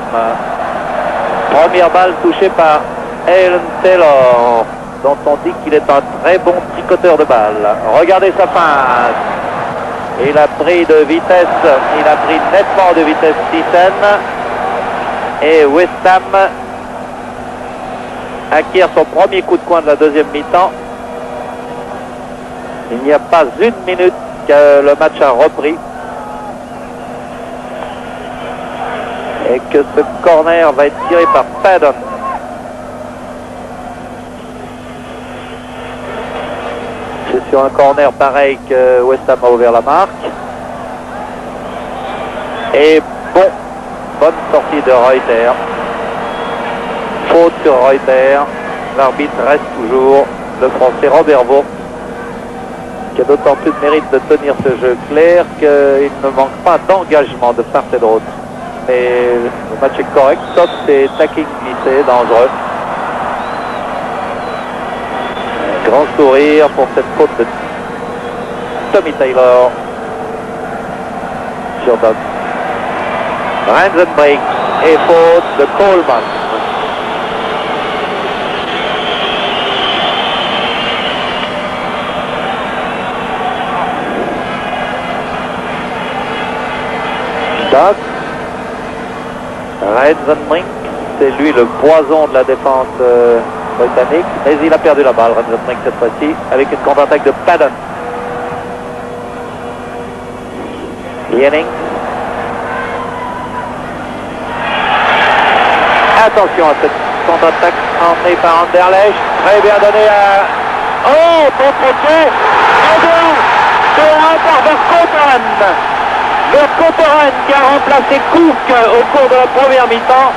Speaker 1: Première balle touchée par Alan Taylor, dont on dit qu'il est un très bon tricoteur de balles. Regardez sa feinte. Il a pris de vitesse, il a pris nettement de vitesse Thiessen. Et West Ham acquiert son premier coup de coin de la deuxième mi-temps. Il n'y a pas une minute que le match a repris. Et que ce corner va être tiré par Paddon. C'est sur un corner pareil que West Ham a ouvert la marque. Et bonne sortie de Reuter. Faute sur Reuter. L'arbitre reste toujours le français Robert Vaux, qui a d'autant plus de mérite de tenir ce jeu clair qu'il ne manque pas d'engagement de part et d'autre. Mais le match est correct, sauf ces tackings glissés, dangereux. Grand sourire pour cette faute de Tommy Taylor sur Doc. Rensenbrink et faute de Coleman. Doc. Rensenbrink, c'est lui le poison de la défense britannique, mais il a perdu la balle, Rensenbrink, cette fois-ci, avec une contre-attaque de Paddon. Jennings. Attention à cette contre-attaque emmenée par Anderlecht. Très bien donné à... Oh, contre-pied. 2-1 par Vercouteren. Vercouteren qui a remplacé Cook au cours de la première mi-temps.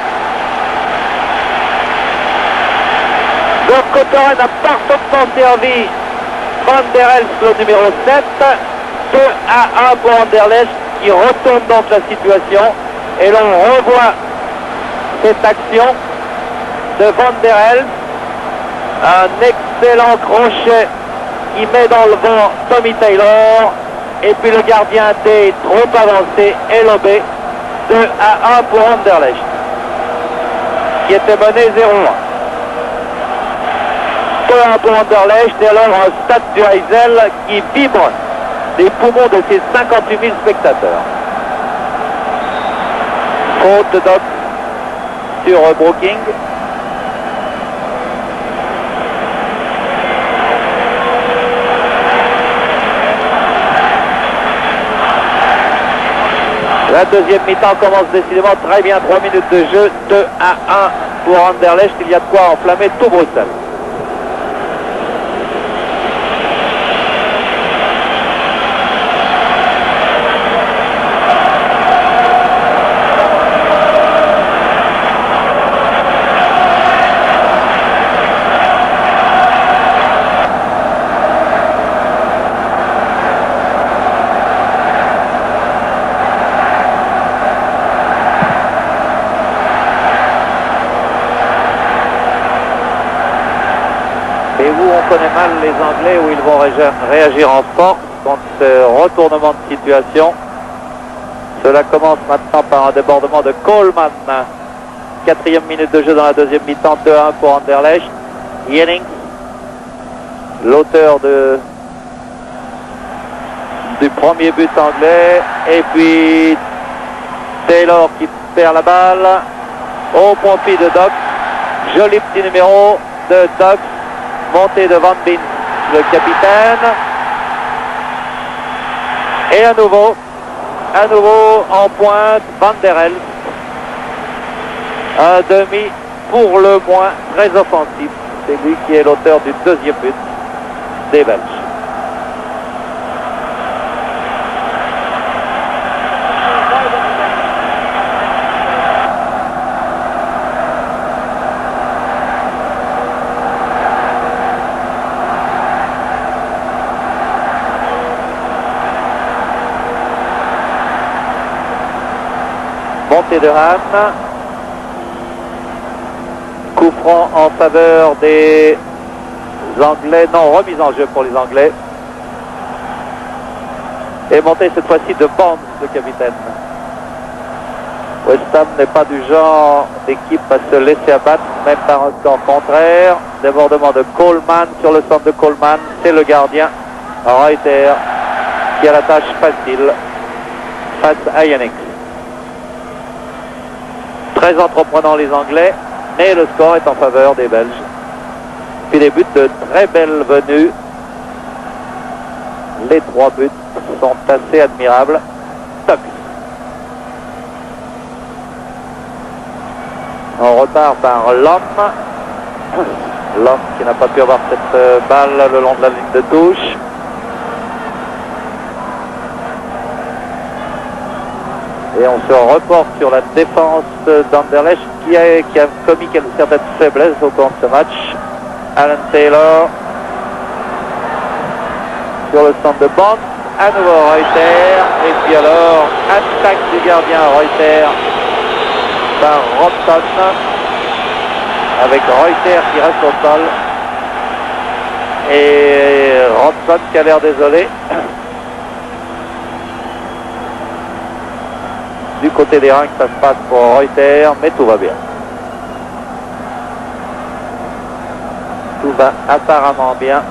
Speaker 1: Vercouteren a parfaitement servi Van der Elst, le numéro 7. 2-1 pour Anderlecht qui retourne donc la situation. Et l'on revoit cette action de Van der Elst. Un excellent crochet qui met dans le vent Tommy Taylor. Et puis le gardien D trop avancé et lobé. 2-1 pour Anderlecht, qui était mené 0-1. 2-1 pour Anderlecht, et alors un stade du Heysel qui vibre des poumons de ses 58 000 spectateurs. Faute de Doc sur Brooking. La deuxième mi-temps commence décidément très bien. 3 minutes de jeu, 2-1 pour Anderlecht. Il y a de quoi enflammer tout Bruxelles. Et où on connaît mal les Anglais, où ils vont réagir en force contre ce retournement de situation. Cela commence maintenant par un débordement de Coleman. 4e minute de jeu dans la deuxième mi-temps, 2-1 pour Anderlecht. Jennings, l'auteur du premier but anglais. Et puis Taylor qui perd la balle au profit de Doc. Joli petit numéro de Doc. Montée de Van Beens, le capitaine. Et à nouveau en pointe, Van der Elst. Un demi pour le moins très offensif. C'est lui qui est l'auteur du deuxième but des Belges. Montée de Ham. Coup franc en faveur des Anglais. Non, remise en jeu pour les Anglais. Et montée cette fois-ci de Barnes, le capitaine. West Ham n'est pas du genre d'équipe à se laisser abattre, même par un score contraire. Débordement de Coleman sur le centre de Coleman, c'est le gardien Reuter qui a la tâche facile face à Jennings. Très entreprenants les Anglais, mais le score est en faveur des Belges. Puis des buts de très belle venue. Les 3 buts sont assez admirables. Toc. On repart par l'homme. L'homme qui n'a pas pu avoir cette balle le long de la ligne de touche. Et on se reporte sur la défense d'Anderlecht qui a commis certaines faiblesses au cours de ce match. Alan Taylor sur le centre de Bond. À nouveau Reuter. Et puis alors, attaque du gardien Reuter par Robson. Avec Reuter qui reste au sol. Et Robson qui a l'air désolé. Du côté des rangs, ça se passe pour Reuter, mais tout va bien. Tout va apparemment bien.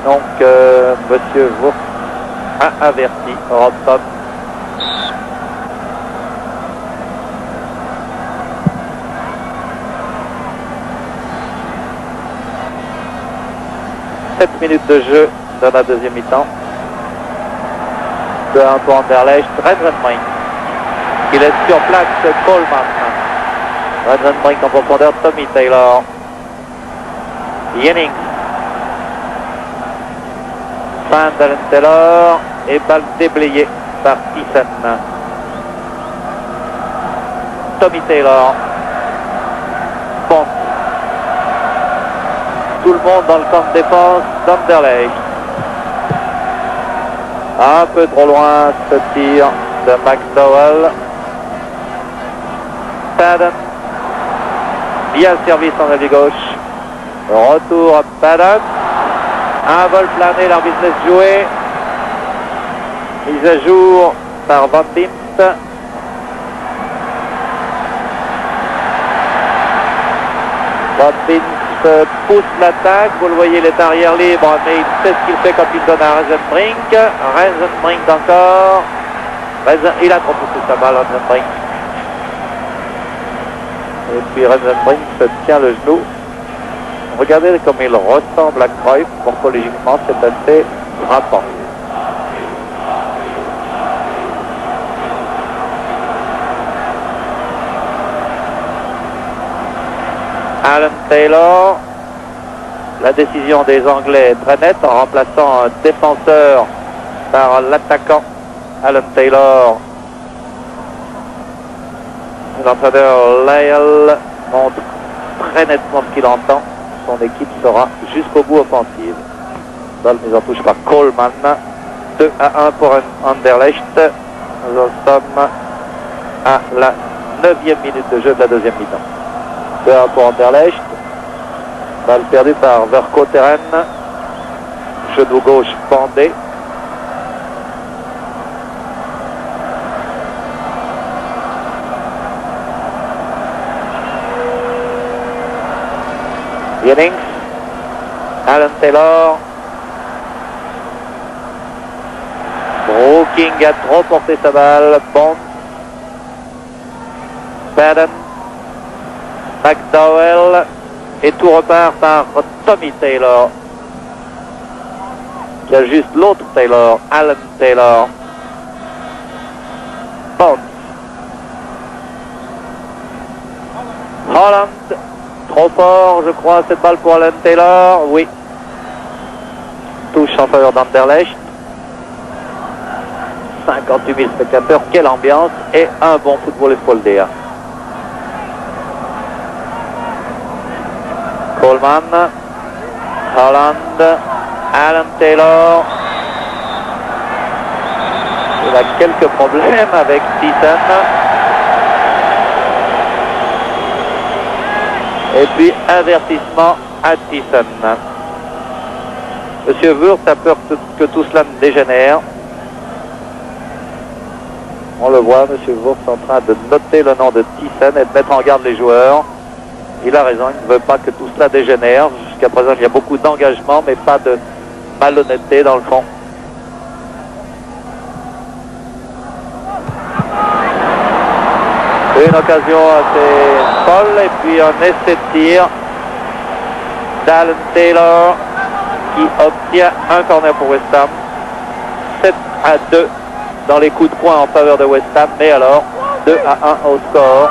Speaker 1: Donc, Monsieur Wurtz a averti Robson. Minutes de jeu dans la deuxième mi-temps. 2-1 pour Anderlecht. Rensenbrink qui laisse sur place Coleman. Rensenbrink en profondeur, Tommy Taylor. Jennings. Fin d'Alan Taylor et balle déblayée par Thiessen. Tommy Taylor. Pont. Tout le monde dans le camp de défense d'Anderlecht. Un peu trop loin ce tir de McDowell. Padden. Bien servi son aile gauche. Retour à Padden. Un vol plané, l'arbitre laisse jouer. Mise à jour par Van Diemt. Van Diemt pousse l'attaque, vous le voyez, il est arrière libre, mais il sait ce qu'il fait quand il donne à Rensenbrink. Rensenbrink encore. Il a trop poussé sa balle, Rensenbrink. Et puis Rensenbrink se tient le genou. Regardez comme il ressemble à Cruyff. Morphologiquement, c'est assez frappant. Alan Taylor. La décision des Anglais est très nette en remplaçant un défenseur par l'attaquant Alan Taylor. L'entraîneur Lyell montre très nettement ce qu'il entend. Son équipe sera jusqu'au bout offensive. Balle mise en touche par Coleman. 2-1 pour Anderlecht. Nous en sommes à la 9e minute de jeu de la deuxième mi-temps. 2-1 pour Anderlecht. Balle perdue par Vercotteren. Genou gauche pendé. Jennings. Alan Taylor. Brooking a trop porté sa balle. Bond. Padden. McDowell. Et tout repart par Tommy Taylor. Qui a juste l'autre Taylor. Alan Taylor. Bond. Holland. Trop fort, je crois, cette balle pour Alan Taylor. Oui. Touche en faveur d'Anderlecht. 58 000 spectateurs, quelle ambiance et un bon football espoldéa. Coleman, Holland, Alan Taylor. Il a quelques problèmes avec Thiessen. Et puis avertissement à Thiessen. Monsieur Wurtz a peur que tout cela ne dégénère. On le voit, M. Wurtz en train de noter le nom de Thyssen et de mettre en garde les joueurs. Il a raison, il ne veut pas que tout cela dégénère. Jusqu'à présent, il y a beaucoup d'engagement, mais pas de malhonnêteté dans le fond. Une occasion assez folle et puis un essai de tir d'Alan Taylor qui obtient un corner pour West Ham. 7-2 dans les coups de poing en faveur de West Ham, mais alors 2-1 au score,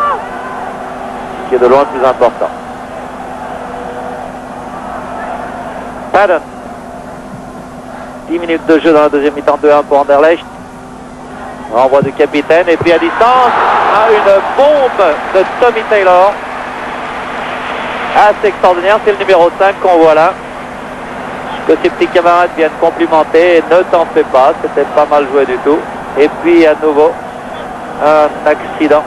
Speaker 1: qui est de loin le plus important. Padden, 10 minutes de jeu dans la deuxième mi-temps, 2-1 pour Anderlecht. Renvoi du capitaine et puis à distance, une bombe de Tommy Taylor. Assez extraordinaire, c'est le numéro 5 qu'on voit là. Que ses petits camarades viennent complimenter et ne t'en fais pas, c'était pas mal joué du tout. Et puis à nouveau un accident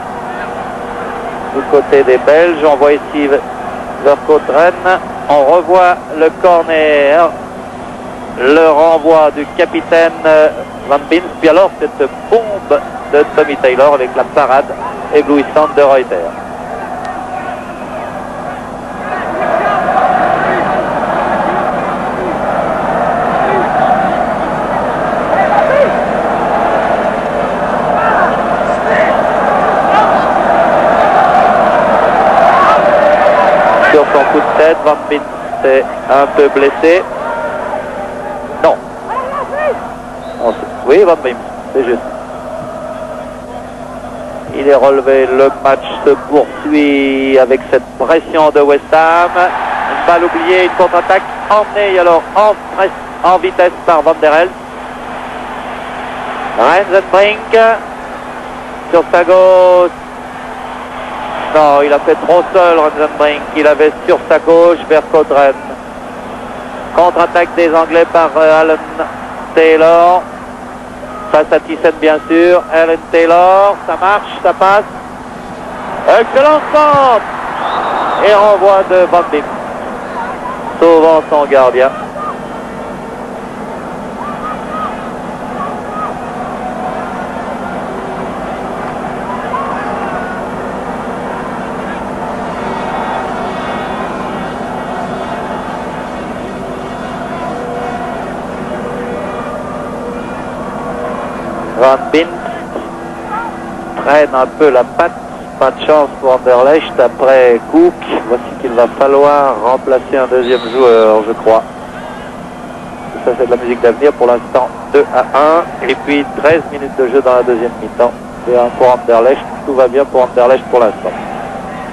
Speaker 1: du côté des Belges. On voit ici Vercoutren. On revoit le corner, le renvoi du capitaine Van Beens. Puis alors cette bombe de Tommy Taylor avec la parade éblouissante de Reuter. Sur son coup de tête, Van Beens est un peu blessé. Non. Oui, Van Beens, c'est juste. Il est relevé, le match se poursuit avec cette pression de West Ham. Une balle oubliée, une contre-attaque emmenée alors en vitesse par Van der Elst. Rensenbrink sur sa gauche. Non, il a fait trop seul Rensenbrink. Il avait sur sa gauche Vercoutren. Contre-attaque des Anglais par Alan Taylor. Face à Thyssen bien sûr. Alan Taylor, ça marche, ça passe. Excellent centre. Et renvoi de Van Beens. Sauvant son gardien. Van Beens traîne un peu la patte, pas de chance pour Anderlecht après Cook. Voici qu'il va falloir remplacer un deuxième joueur, je crois. Ça c'est de la musique d'avenir pour l'instant, 2-1. Et puis 13 minutes de jeu dans la deuxième mi-temps. Et un pour Anderlecht, tout va bien pour Anderlecht pour l'instant.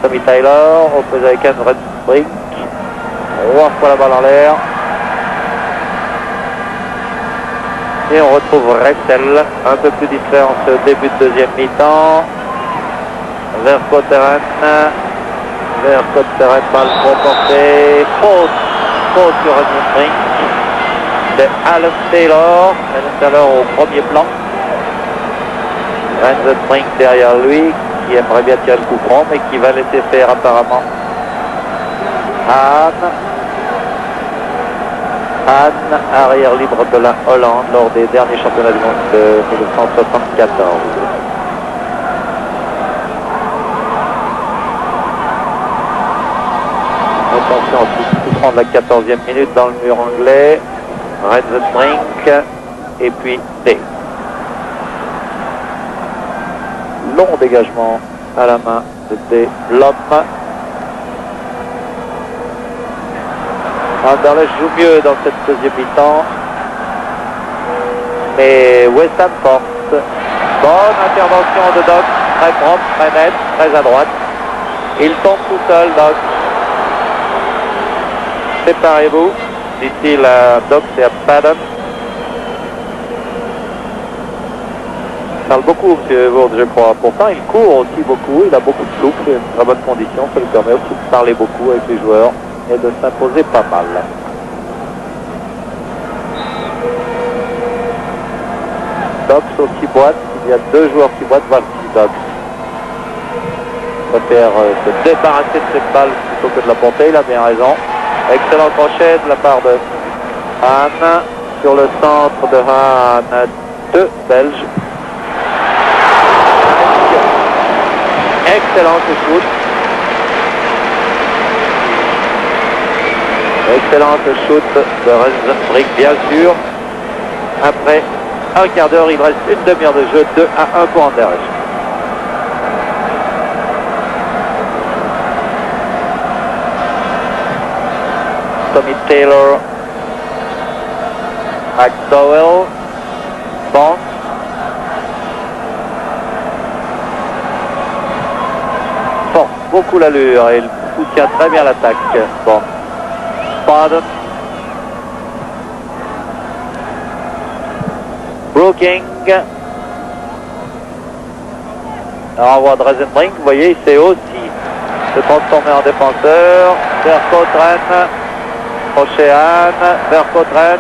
Speaker 1: Tommy Taylor, opposé avec Anne Rensenbrink. On reçoit la balle en l'air. Et on retrouve Ressel, un peu plus discret en ce début de deuxième mi-temps. Vercoutren, balle proportée, faute sur Rensenbrink de Alan Taylor. Alan Taylor au premier plan. Rensenbrink derrière lui, qui aimerait bien tirer le coup franc, mais qui va laisser faire apparemment Anne, arrière libre de la Hollande lors des derniers championnats du monde de 1974. Attention au coup franc de la 14e minute dans le mur anglais. Rensenbrink et puis D. Long dégagement à la main de D. L'homme. Anderlecht joue mieux dans cette deuxième mi-temps, mais West Ham force. Bonne intervention de Doc, très propre, très nette, très à droite. Il tombe tout seul, Doc. Séparez-vous, dit-il à Doc et à Padden. Il parle beaucoup, M. Wurtz, je crois. Pourtant, il court aussi beaucoup, il a beaucoup de souffle, une très bonne condition, ça lui permet aussi de parler beaucoup avec les joueurs et de s'imposer pas mal. Dox aussi boite, il y a deux joueurs qui boitent, Valsi Dox. Il préfère se débarrasser de cette balle plutôt que de la porter, il a bien raison. Excellent crochet de la part de Hahn sur le centre de Hahn, deux Belges. Excellent ce shoot. Excellent ce shoot de Rosenbrink, bien sûr. Après un quart d'heure, il reste une demi-heure de jeu, 2-1 pour Anderlecht. Tommy Taylor, McDowell, Bonds. Bon, beaucoup l'allure et il soutient très bien l'attaque. Bon. Pardon. Brooking. Alors on voit Rosenbrink, vous voyez, il sait aussi se transformer en défenseur. Vercoutren, Ocean, Vercoutren,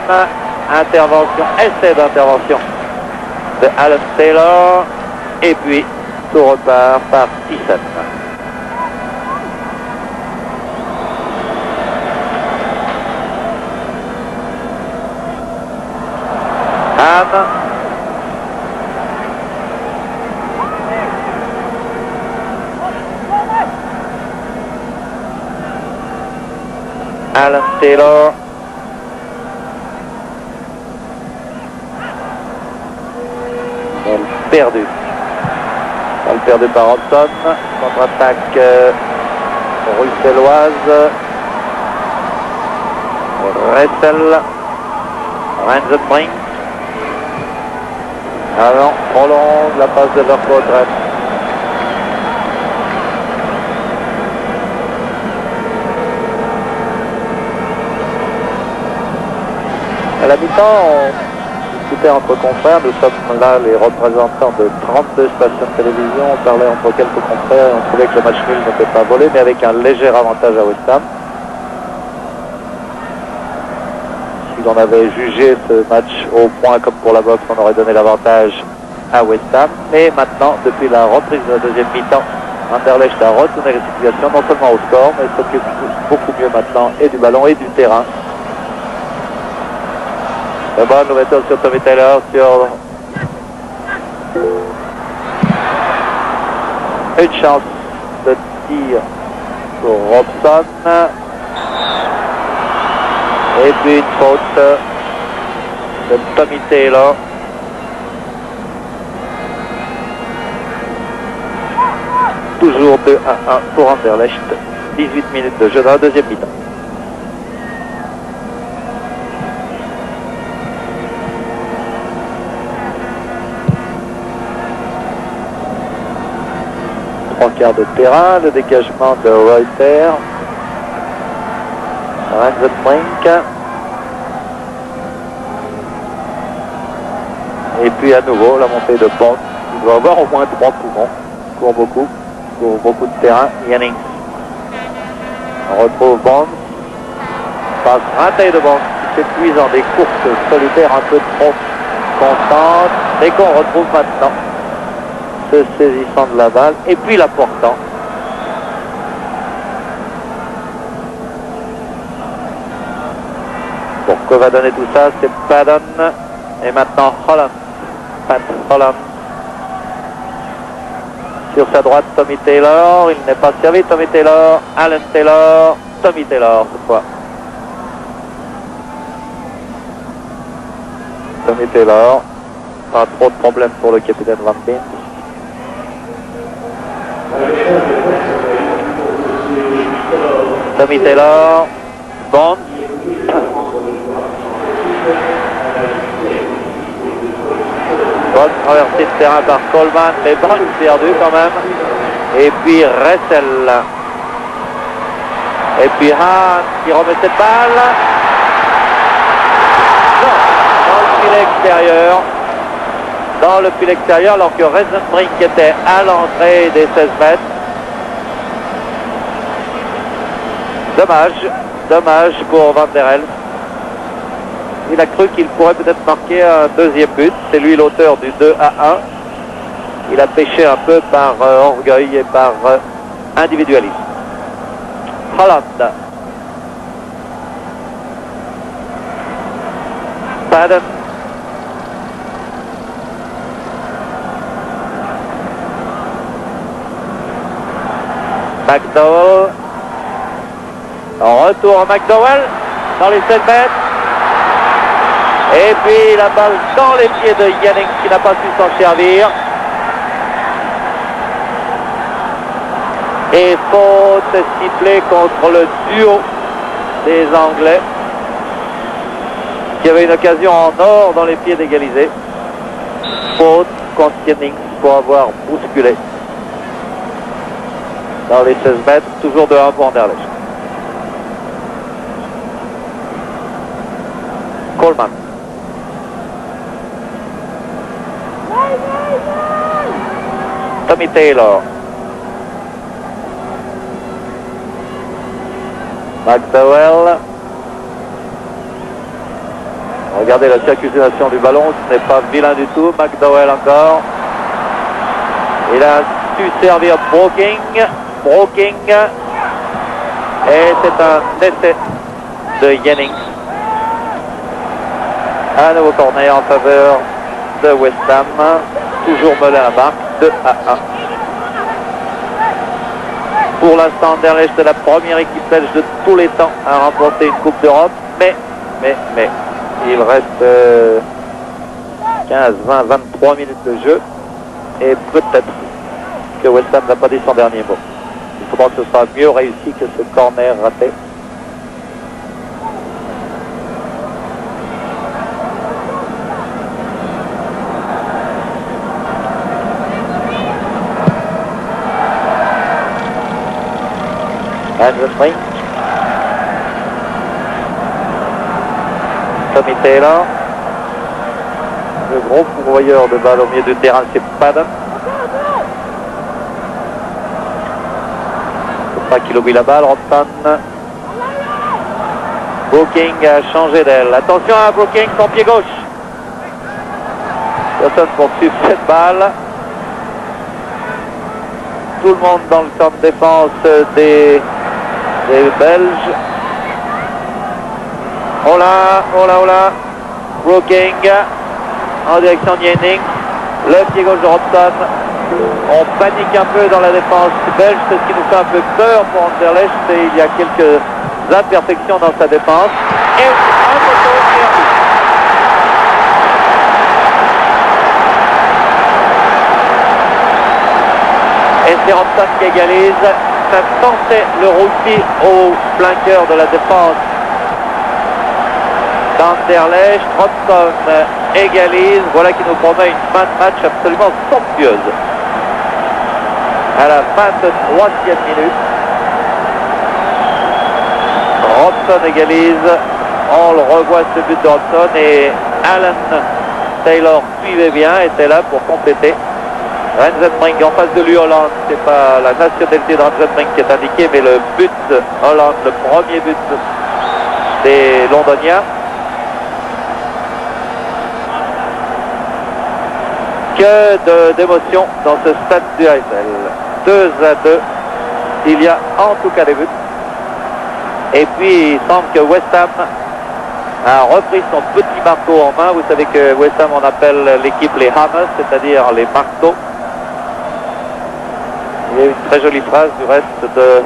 Speaker 1: intervention, essai d'intervention de Alan Taylor, et puis tout repart par Thyssen. Anne. Alan Taylor. Balle perdue. Balle perdue par Robson. Contre-attaque bruxelloise. Ressel. Rosenbrink. Ah non, trop long, la passe de Vercoutren. À la mi-temps, on discutait entre confrères, nous sommes là les représentants de 32 stations de télévision, on parlait entre quelques confrères et on trouvait que le match nul n'était pas volé, mais avec un léger avantage à West Ham. Si l'on avait jugé ce match au point comme pour la boxe, on aurait donné l'avantage à West Ham. Mais maintenant, depuis la reprise de la deuxième mi-temps, Anderlecht a retourné la situation, non seulement au score, mais s'occupe beaucoup mieux maintenant et du ballon et du terrain. La bonne ouverture sur Tommy Taylor, sur une chance de tir pour Robson. Et puis une faute de Tommy Taylor. Toujours 2-1 pour Anderlecht. 18 minutes de jeu dans la deuxième mi-temps. Trois quarts de terrain, le dégagement de Reuter. Rosenbrink. Et puis à nouveau la montée de Bonds. Il doit avoir au moins 3 poumons. Court beaucoup de terrain. Jennings. On retrouve Bonds. Passe ratée de Bonds. C'est épuisant, des courses solitaires un peu trop constantes. Et qu'on retrouve maintenant, se saisissant de la balle et puis la portant. Bon, que va donner tout ça? C'est Paddon et maintenant Holland. Pat Holland. Sur sa droite, Tommy Taylor. Il n'est pas servi, Tommy Taylor. Alan Taylor. Tommy Taylor cette fois. Tommy Taylor. Pas trop de problèmes pour le capitaine Van Beent. Tommy Taylor. Bonds. Bonne traversée de terrain par Coleman, mais balle perdue quand même. Et puis Ressel. Et puis Hahn qui remet cette balle. Non, dans le filet extérieur. Dans le filet extérieur, alors que Rosenbrink était à l'entrée des 16 mètres. Dommage pour Van der Elst. Il a cru qu'il pourrait peut-être marquer un deuxième but. C'est lui l'auteur du 2-1. Il a pêché un peu par orgueil et par individualisme. Holland. Paddon. McDowell. En retour à McDowell dans les 7 mètres. Et puis la balle dans les pieds de Jennings qui n'a pas su s'en servir. Et faute sifflée contre le duo des Anglais qui avait une occasion en or dans les pieds d'égaliser. Faute contre Jennings pour avoir bousculé dans les 16 mètres, toujours de 1 pour Anderlecht. Coleman. Tommy Taylor. McDowell. Regardez la circulation du ballon, ce n'est pas vilain du tout. McDowell encore. Il a su servir Broking. Et c'est un essai de Jennings. Un nouveau corner en faveur de West Ham. Toujours mené à la marque, 2-1. Pour l'instant, Anderlecht est la première équipe belge de tous les temps à remporter une Coupe d'Europe. Mais, il reste 15, 20, 23 minutes de jeu. Et peut-être que West Ham n'a pas dit son dernier mot. Il faudra que ce soit mieux réussi que ce corner raté. Brink. Tommy Taylor. Le gros pourvoyeur de balles au milieu du terrain, c'est Padden. C'est pas qu'il oublie la balle, Robson. Broking a changé d'aile. Attention à Broking, son pied gauche. Personne poursuit cette balle. Tout le monde dans le camp de défense des Belges. Oh là. Broking en direction de Jennings. Le pied gauche de Robson. On panique un peu dans la défense belge. C'est ce qui nous fait un peu peur pour Anderlecht. Et il y a quelques imperfections dans sa défense. Et un poteau perdu. Et c'est Robson qui égalise. Ça tentait le rugby au flanqueur de la défense d'Anderlecht. Robson égalise. Voilà qui nous promet une fin de match absolument somptueuse. À la 23e minute, Robson égalise. On le revoit, ce but de Robson, et Alan Taylor suivait bien, était là pour compléter. Rensenbrink en face de lui, Hollande. C'est pas la nationalité de Rensenbrink qui est indiquée, mais le but de Hollande, le premier but des Londoniens. Que d'émotion dans ce stade du ASL. 2-2. Il y a en tout cas des buts. Et puis il semble que West Ham a repris son petit marteau en main. Vous savez que West Ham, on appelle l'équipe les Hammers, c'est-à-dire les marteaux. Il y a une très jolie phrase du reste de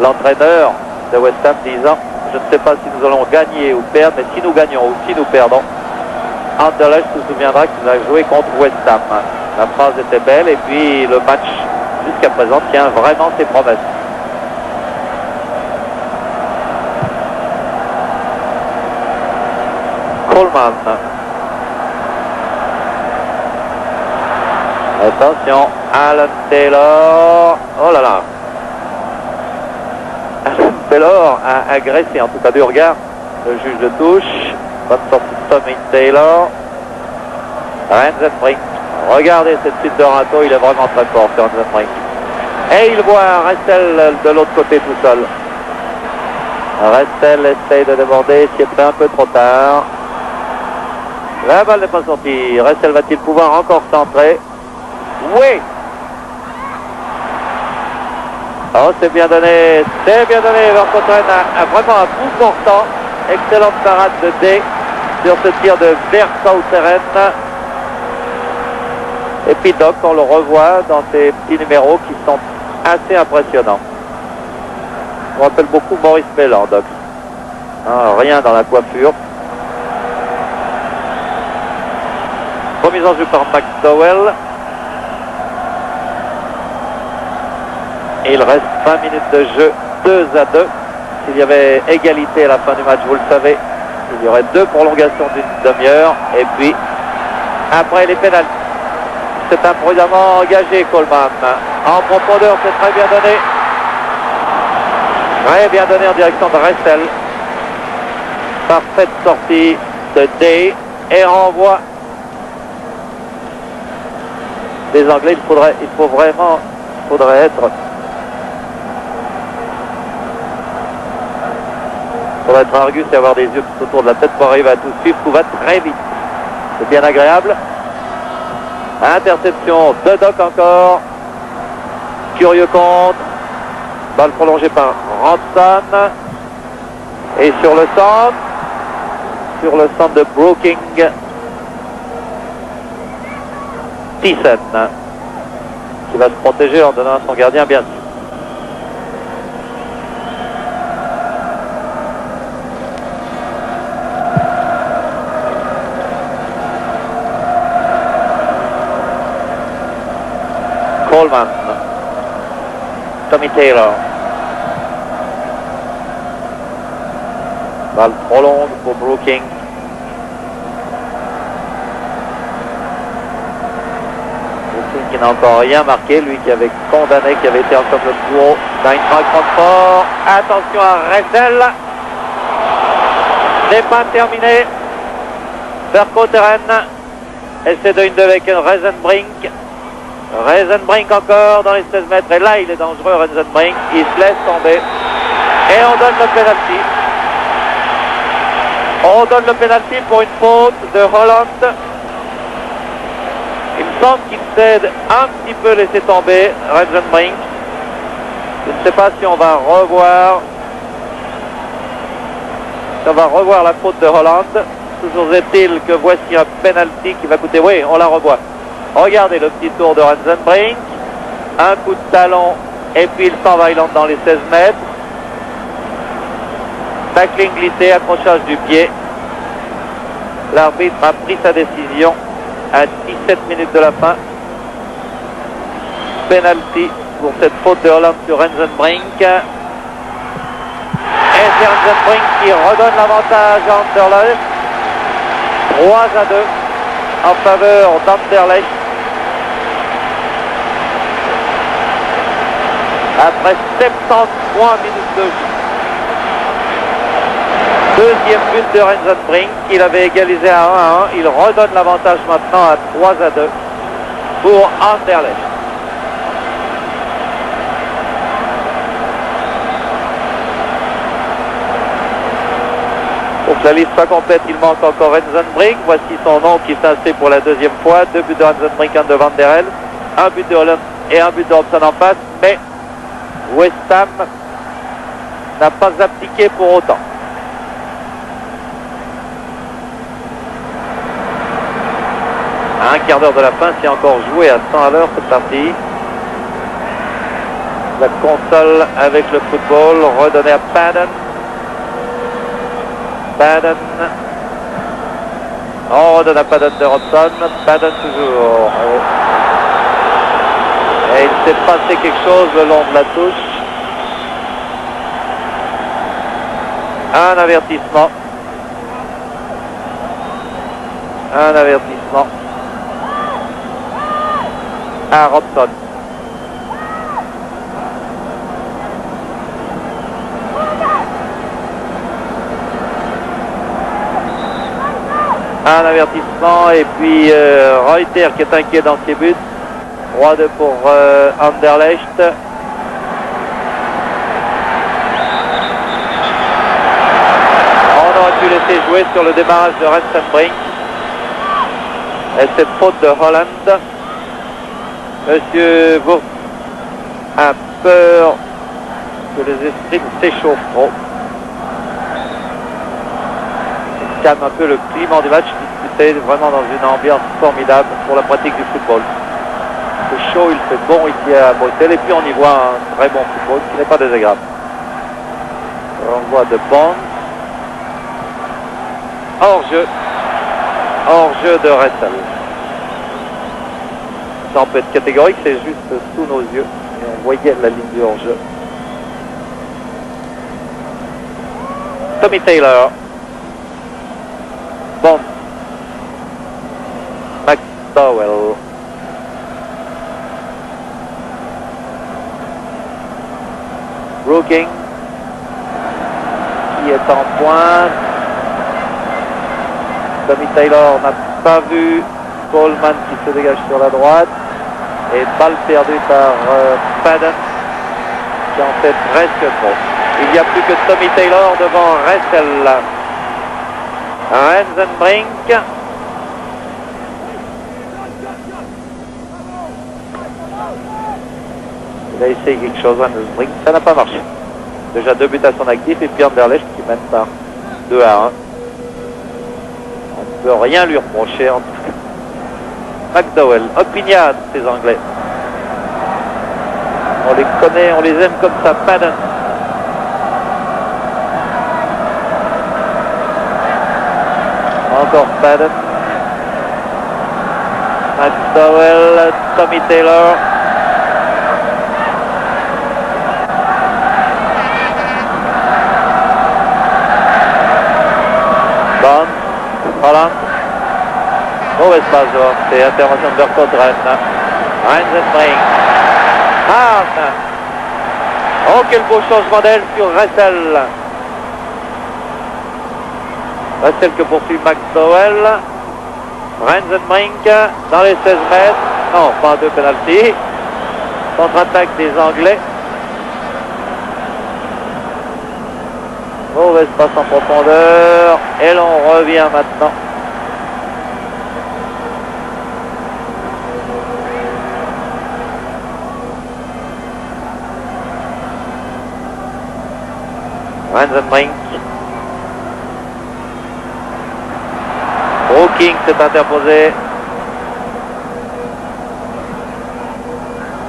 Speaker 1: l'entraîneur de West Ham disant: je ne sais pas si nous allons gagner ou perdre, mais si nous gagnons ou si nous perdons, Anderlecht se souviendra qu'il a joué contre West Ham. La phrase était belle, et puis le match jusqu'à présent tient vraiment ses promesses. Coleman. Attention, Alan Taylor. Oh là là. Alan Taylor a agressé, en tout cas du regard, le juge de touche. Bonne sortie de Tommy Taylor. Rensenbrink. Regardez cette suite de râteau, il est vraiment très fort, Rensenbrink. Et il voit Ressel de l'autre côté tout seul. Ressel essaye de déborder, s'y est pris un peu trop tard. La balle n'est pas sortie. Ressel va-t-il pouvoir encore centrer? Oui. Oh, c'est bien donné. C'est bien donné. Verkotten a vraiment un coup portant. Excellente parade de D sur ce tir de Verkotten. Et puis Doc, on le revoit dans ces petits numéros qui sont assez impressionnants. me rappelle beaucoup Maurice Mélan, Dox. Hein, rien dans la coiffure. Remise en jeu par McDowell. Et il reste 20 minutes de jeu, 2-2. S'il y avait égalité à la fin du match, vous le savez, il y aurait 2 prolongations d'une demi-heure. Et puis, après les pénalités. C'est imprudemment engagé, Coleman. En profondeur, c'est très bien donné. Très bien donné en direction de Ressel. Parfaite sortie de Day et renvoi des Anglais. Il faudrait être argus et avoir des yeux tout autour de la tête pour arriver à tout suivre. Tout va très vite. C'est bien agréable. Interception de Doc encore. Curieux contre. Balle prolongée par Ranson. Et sur le centre de Brooking, Thiessen, qui va se protéger en donnant à son gardien, bien sûr. Coleman, Tommy Taylor. Balle trop longue pour Brooking. Brooking qui n'a encore rien marqué, lui qui avait condamné, qui avait été en comme le plus haut d'Eintracht Francfort. Attention à Ressel. C'est pas terminé. Vercotteren. Essai de 1-2 avec Reisenbrink. Reisenbrink encore dans les 16 mètres. Et là, il est dangereux, Reisenbrink. Il se laisse tomber. Et on donne le penalty. On donne le penalty pour une faute de Holland. Il me semble qu'il s'est un petit peu laissé tomber, Reisenbrink. Je ne sais pas si on va revoir. On va revoir la faute de Holland. Toujours est-il que voici un penalty qui va coûter. Oui, on la revoit. Regardez le petit tour de Reisenbrink. Un coup de talon et puis il s'en va, il entre dans les 16 mètres. Tackling glissé, accrochage du pied. L'arbitre a pris sa décision à 17 minutes de la fin. Penalty pour cette faute de Holland sur Reisenbrink. Et c'est Reisenbrink qui redonne l'avantage à Anderlecht. 3-2 en faveur d'Anderlecht. Après 73 minutes de jeu. Deuxième but de Reisenbrink. Il avait égalisé à 1-1. Il redonne l'avantage maintenant à 3-2 pour Anderlecht. Pour que la liste soit complète, il manque encore Reisenbrink. Voici son nom qui s'inscrit pour la deuxième fois. 2 buts de Reisenbrink, 1 de Van der Helst, 1 but de Holland et 1 but de Robson en face. Mais West Ham n'a pas abdiqué pour autant. À un quart d'heure de la fin, c'est encore joué à 100 à l'heure cette partie. La console avec le football redonnée à Padden. Padden. On redonne à Padden de Robson. Padden toujours. Et il s'est passé quelque chose le long de la touche. Un avertissement. Un avertissement à Robson. Un avertissement et puis Reuter qui est inquiet dans ses buts. 3-2 pour Anderlecht. On aurait pu laisser jouer sur le démarrage de Reisenbrink. Et cette faute de Holland. Monsieur Bourg a peur que les esprits s'échauffent trop. Il calme un peu le climat du match, disputé vraiment dans une ambiance formidable pour la pratique du football. C'est chaud, il fait bon ici à Bruxelles et puis on y voit un très bon football qui n'est pas désagréable. Renvoi de Bonds. Hors-jeu. Hors-jeu de Ressel. Ça peut être catégorique, c'est juste sous nos yeux. Et on voyait la ligne du hors-jeu. Tommy Taylor. Bonds. McDowell. Brooking qui est en pointe. Tommy Taylor n'a pas vu Coleman qui se dégage sur la droite. Et balle perdue par Padden qui en fait presque trop. Il n'y a plus que Tommy Taylor devant Ressel. Rensenbrink. Il a essayé quelque chose, Rensenbrink, ça n'a pas marché. Déjà 2 buts à son actif et puis Anderlecht qui mène par 2-1. On ne peut rien lui reprocher en tout cas. McDowell, opiniâtre ces Anglais. On les connaît, on les aime comme ça. Padden. Encore Padden. McDowell, Tommy Taylor. Bonds, Holland. Mauvaise passe devant, c'est intervention de Vercotteren. Rensenbrink. Hahn. Oh, quel beau changement d'aile sur Ressel. Ressel que poursuit McDowell. Rensenbrink dans les 16 mètres. Non, pas de penalty. Contre-attaque des Anglais. Mauvaise passe en profondeur. Et l'on revient maintenant. Rensenbrink. Brooking s'est interposé.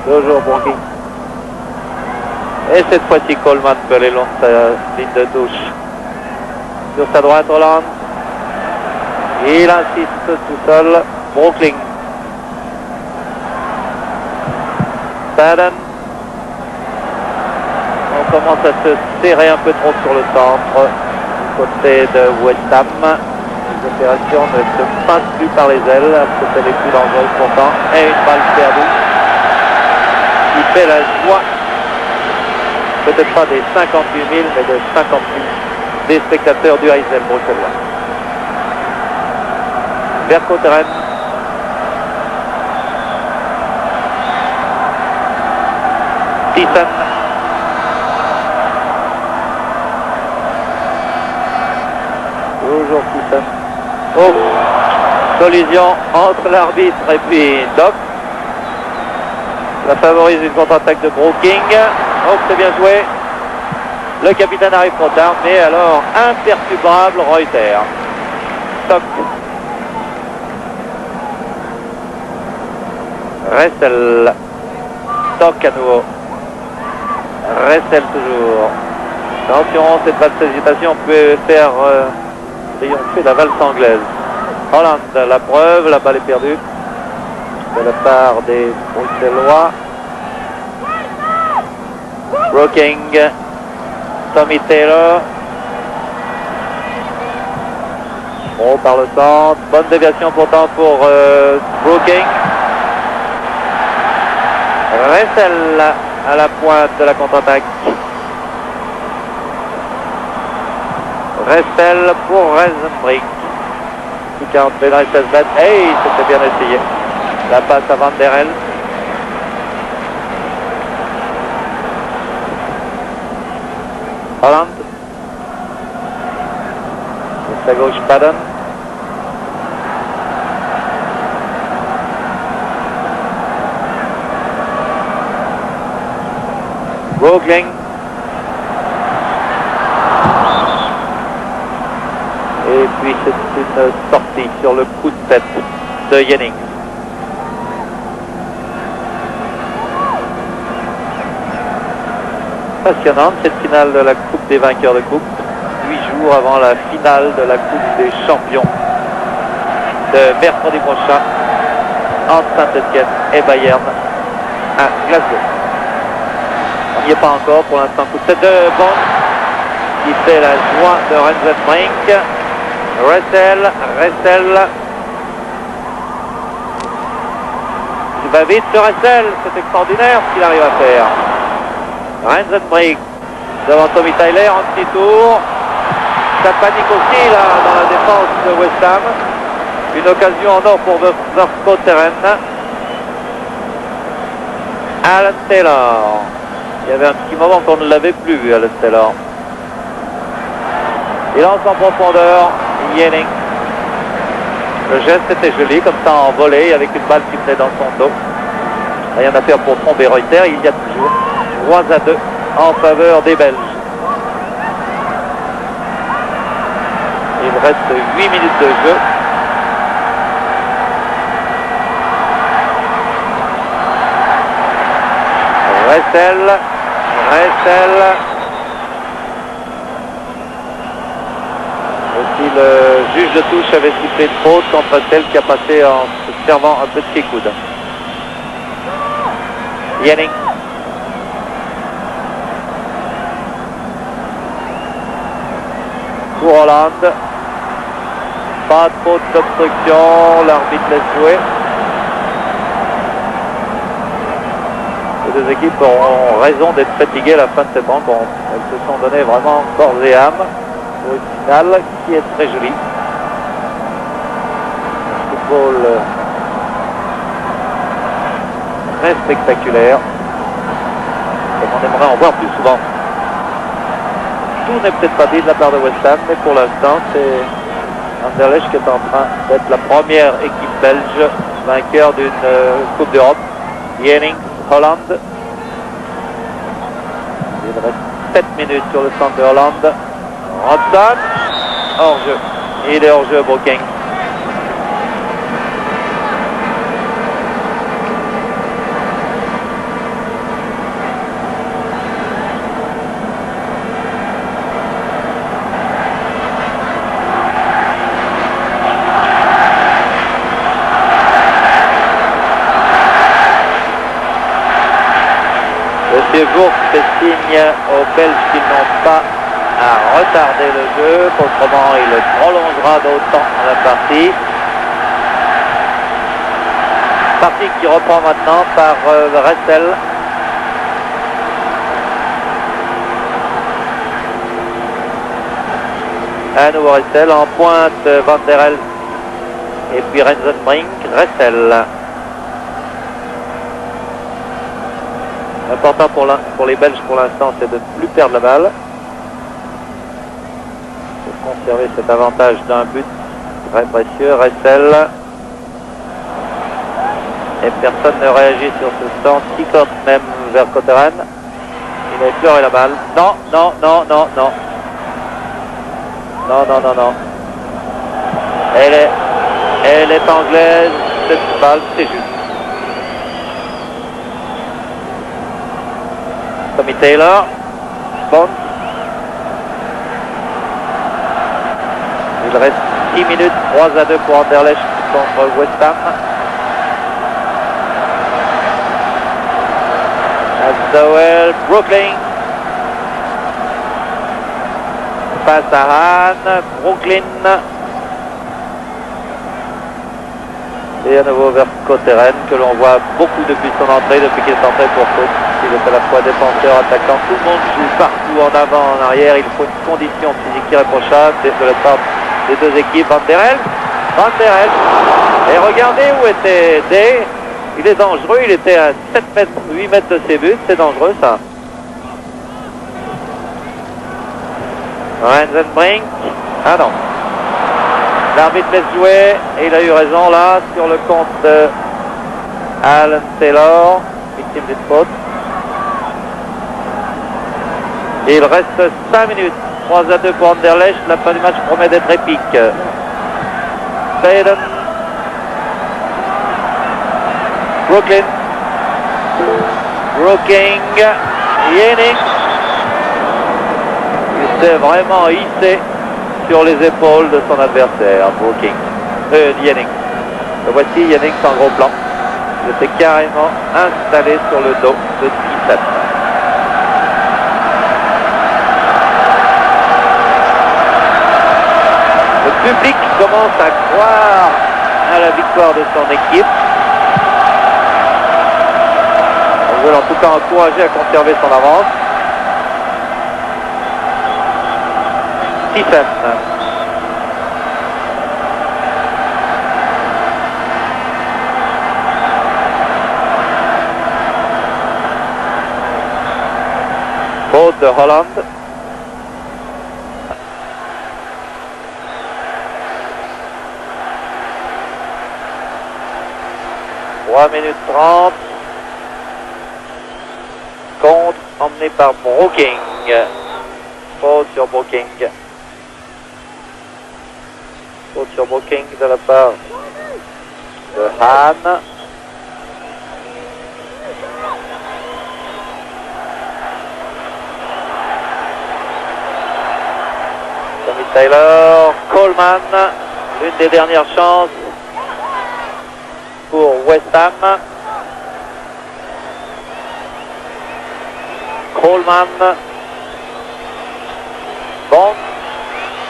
Speaker 1: Toujours Brooking. Et cette fois-ci Coleman peut aller long de sa ligne de touche. Sur sa droite Holland. Il insiste tout seul. Brooking. Padden. On commence à se serrer un peu trop sur le centre. Du côté de West Ham. Les opérations ne se passent plus par les ailes. C'était les plus dangereuses pourtant. Et une balle perdue. Qui fait la joie. Peut-être pas des 58 000, mais de 50 000 des spectateurs du Heysel bruxellois. Vercotteren. Thiessen. Toujours Thiessen. Oh, collision entre l'arbitre et puis Doc. Ça favorise une contre-attaque de Brooking. Oh, c'est bien joué. Le capitaine arrive trop tard, mais alors imperturbable Reuter. Toc. Ressel. Toc à nouveau. Ressel toujours. Attention, cette balle d'hésitation peut faire triompher la valse anglaise. Holland, la preuve, la balle est perdue de la part des Bruxellois. Brooking, Tommy Taylor. Bon, par le centre. Bonne déviation pourtant pour Brooking. Ressel à la pointe de la contre-attaque. Ressel pour Rensenbrink. 40 dans les 16 mètres. Hey, c'était bien essayé. La passe à Van der Helm. Holland. Sur sa gauche, Padden. Brooking. Et puis c'est une sortie sur le coup de tête de Jennings. passionnante cette finale de la Coupe des vainqueurs de Coupe, 8 jours avant la finale de la Coupe des champions de mercredi prochain entre Saint-Etienne et Bayern à Glasgow. On n'y est pas encore pour l'instant. Coup de tête de Bond qui fait la joie de Rensenbrink. Ressel. Il va vite sur Ressel, c'est extraordinaire ce qu'il arrive à faire. Rensenbrink devant Tommy Tyler en petit tour. Ça panique aussi là dans la défense de West Ham. Une occasion en or pour Vercotteren. Alan Taylor. Il y avait un petit moment qu'on ne l'avait plus vu, Alan Taylor. Il lance en profondeur. Yenning. Le geste était joli, comme ça en volée, avec une balle qui venait dans son dos. Rien à faire pour tromper Reuter. Il y a toujours 3-2 en faveur des Belges. Il reste 8 minutes de jeu. Ressel. Aussi le juge de touche avait sifflé de faute contre Ressel qui a passé en se servant un peu de pied coude. Yenning. Pour Hollande. Pas de faute d'obstruction, l'arbitre laisse jouer. Les deux équipes auront raison d'être fatiguées à la fin de cette rencontre. Elles se sont données vraiment corps et âme pour une finale qui est très jolie. Un football très spectaculaire. Comme on aimerait en voir plus souvent. Tout n'est peut-être pas dit de la part de West Ham, mais pour l'instant c'est Anderlecht qui est en train d'être la première équipe belge vainqueur d'une Coupe d'Europe. Yenning. Hollande. Il reste 7 minutes sur le centre de Hollande. Robson. Hors-jeu. Il est hors-jeu, Broking. Monsieur Gourk fait signe aux Belges qu'ils n'ont pas à retarder le jeu, autrement il le prolongera d'autant la partie. Partie qui reprend maintenant par Ressel. À nouveau Ressel, en pointe Van der Elst et puis Rensenbrink. Ressel. L'important pour les Belges pour l'instant, c'est de ne plus perdre la balle. De conserver cet avantage d'un but très précieux. Ressel. Et personne ne réagit sur ce stand. Ticotte même vers Vercotteren. Il a effleuré la balle. Non. Elle est anglaise. Cette balle, c'est juste. Tommy Taylor, Bond. Il reste 6 minutes, 3-2 pour Anderlecht contre West Ham. Asdowell, Brooklyn. Passe à Hahn, Brooklyn. Et à nouveau vers Vercotteren que l'on voit beaucoup depuis son entrée, depuis qu'il est entré pour faute. Il est à la fois défenseur, attaquant, tout le monde joue partout en avant, en arrière. Il faut une condition physique irréprochable de la part des deux équipes. Van der Elst. Et regardez où était Day. Il est dangereux, il était à 7 mètres, 8 mètres de ses buts. C'est dangereux ça. Rensenbrink. Ah non. L'arbitre laisse jouer et il a eu raison là sur le compte de Alan Taylor, victime d'une faute. Et il reste 5 minutes, 3-2 pour Anderlecht. La fin du match promet d'être épique. Faden. Brooklyn. Yenning. s'est vraiment hissé sur les épaules de son adversaire, Jennings. Le voici, Jennings en gros plan. Il s'est carrément installé sur le dos de Thiessen. Le public commence à croire à la victoire de son équipe. On veut en tout cas encourager à conserver son avance. Thiessen. Faute de Holland. Minutes 30. Contre emmené par Brooking. Faute sur Brooking. Faute sur Brooking de la part de Hahn. Tommy Taylor, Coleman, l'une des dernières chances pour West Ham. Coleman. Bon.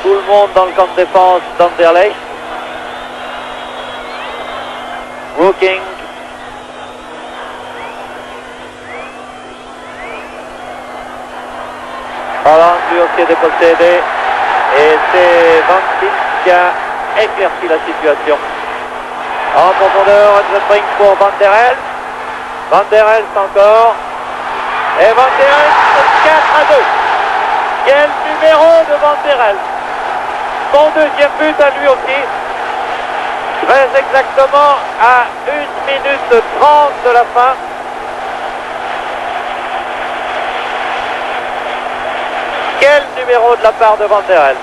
Speaker 1: Tout le monde dans le camp de défense d'Anderlecht. Brooking. Holland lui aussi est dépossédé. Et c'est Van Dijk qui a éclairci la situation. En profondeur, Rensenbrink pour Van der Elst. Van der Elst encore. Et Van der Elst 4-2. Quel numéro de Van der Elst. Son deuxième but à lui aussi. Très exactement à 1 minute 30 de la fin. Quel numéro de la part de Van der Elst.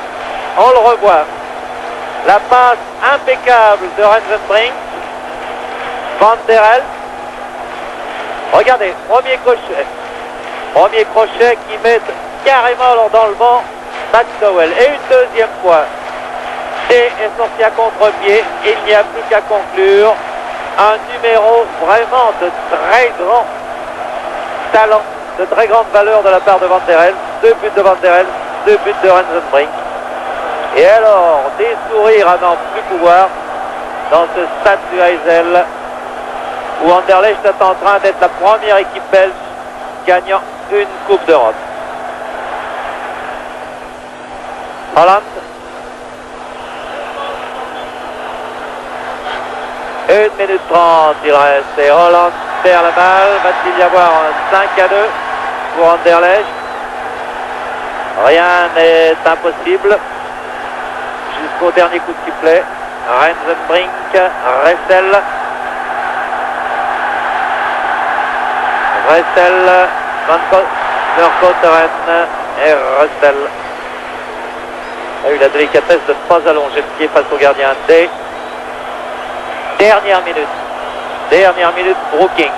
Speaker 1: On le revoit. La passe impeccable de Rensenbrink. Van der Elst. Regardez, premier crochet. Premier crochet qui met carrément dans le vent McDowell. Et une deuxième fois. T est sorti à contre-pied. Il n'y a plus qu'à conclure. Un numéro vraiment de très grand talent, de très grande valeur de la part de Van der Elst. 2 buts de Van der Elst, 2 buts de Rensenbrink. Et alors, des sourires à n'en plus pouvoir dans ce stade du Heysel où Anderlecht est en train d'être la première équipe belge gagnant une Coupe d'Europe. Holland. 1 minute 30 il reste et Holland perd la balle. Va-t-il y avoir un 5-2 pour Anderlecht? Rien n'est impossible jusqu'au dernier coup de sifflet. Rensenbrink, Ressel, Van Koteren et Ressel. A eu la délicatesse de ne pas allonger le pied face au gardien D. Dernière minute, Brooking.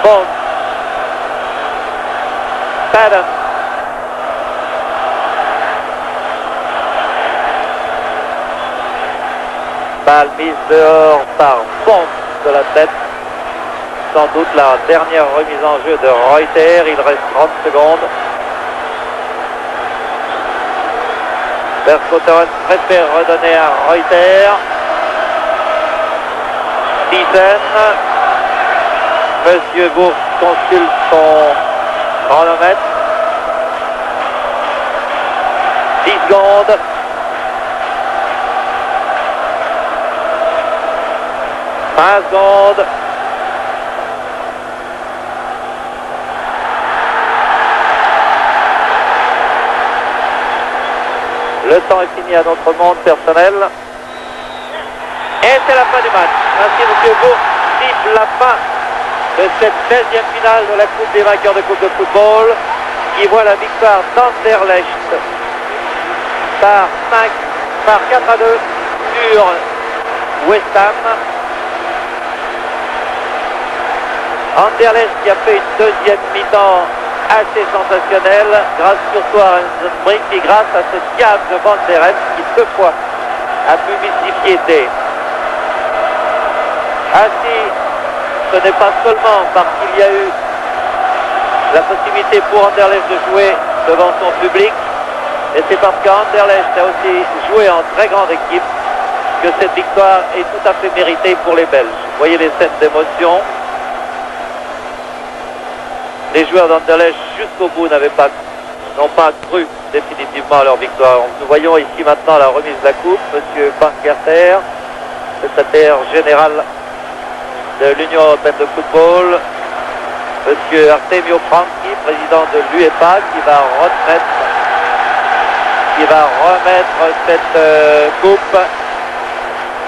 Speaker 1: Bon. Padden. Balle mise dehors par Pont de la tête. Sans doute la dernière remise en jeu de Reuter. Il reste 30 secondes. Vercotteren préfère redonner à Reuter. Thiessen. Monsieur Bourg consulte son chronomètre. 10 secondes. Secondes. Le temps est fini à notre monde personnel. Et c'est la fin du match. Ainsi, M. Bourg siffle la fin de cette 16e finale de la Coupe des vainqueurs de Coupe de football, qui voit la victoire d'Anderlecht par 4-2 sur West Ham. Anderlecht qui a fait une deuxième mi-temps assez sensationnelle, grâce surtout à Rensenbrink et grâce à ce diable de Van der Elst qui deux fois a pu mystifier D. Ainsi, ce n'est pas seulement parce qu'il y a eu la possibilité pour Anderlecht de jouer devant son public, et c'est parce qu'Anderlecht a aussi joué en très grande équipe que cette victoire est tout à fait méritée pour les Belges. Vous voyez les scènes d'émotion. Les joueurs d'Anderlecht jusqu'au bout n'ont pas cru définitivement à leur victoire. Nous voyons ici maintenant la remise de la coupe. Monsieur Bankerter, secrétaire général de l'Union européenne de football. Monsieur Artemio Franchi, président de l'UEFA, qui va remettre cette coupe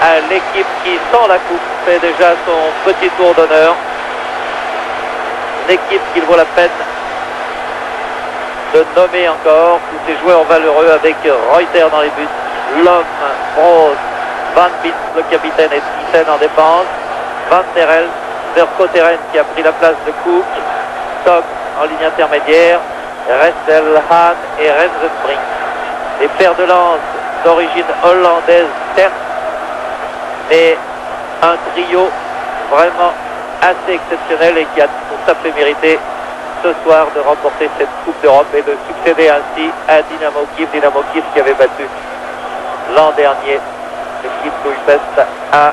Speaker 1: à l'équipe qui, sans la coupe, fait déjà son petit tour d'honneur. Une équipe qu'il vaut la peine de nommer encore. Tous ces joueurs valeureux avec Reuter dans les buts, Lom, Broos, Van Beek, le capitaine, et Thyssen en défense. Van der Elst, Vercotteren qui a pris la place de Cook, Stock en ligne intermédiaire, Ressel, Hahn et Rensenbrink. Les fers de lance d'origine hollandaise, certes, mais un trio vraiment assez exceptionnel et qui a tout à fait mérité ce soir de remporter cette Coupe d'Europe et de succéder ainsi à Dynamo Kiev qui avait battu l'an dernier l'équipe Budapest à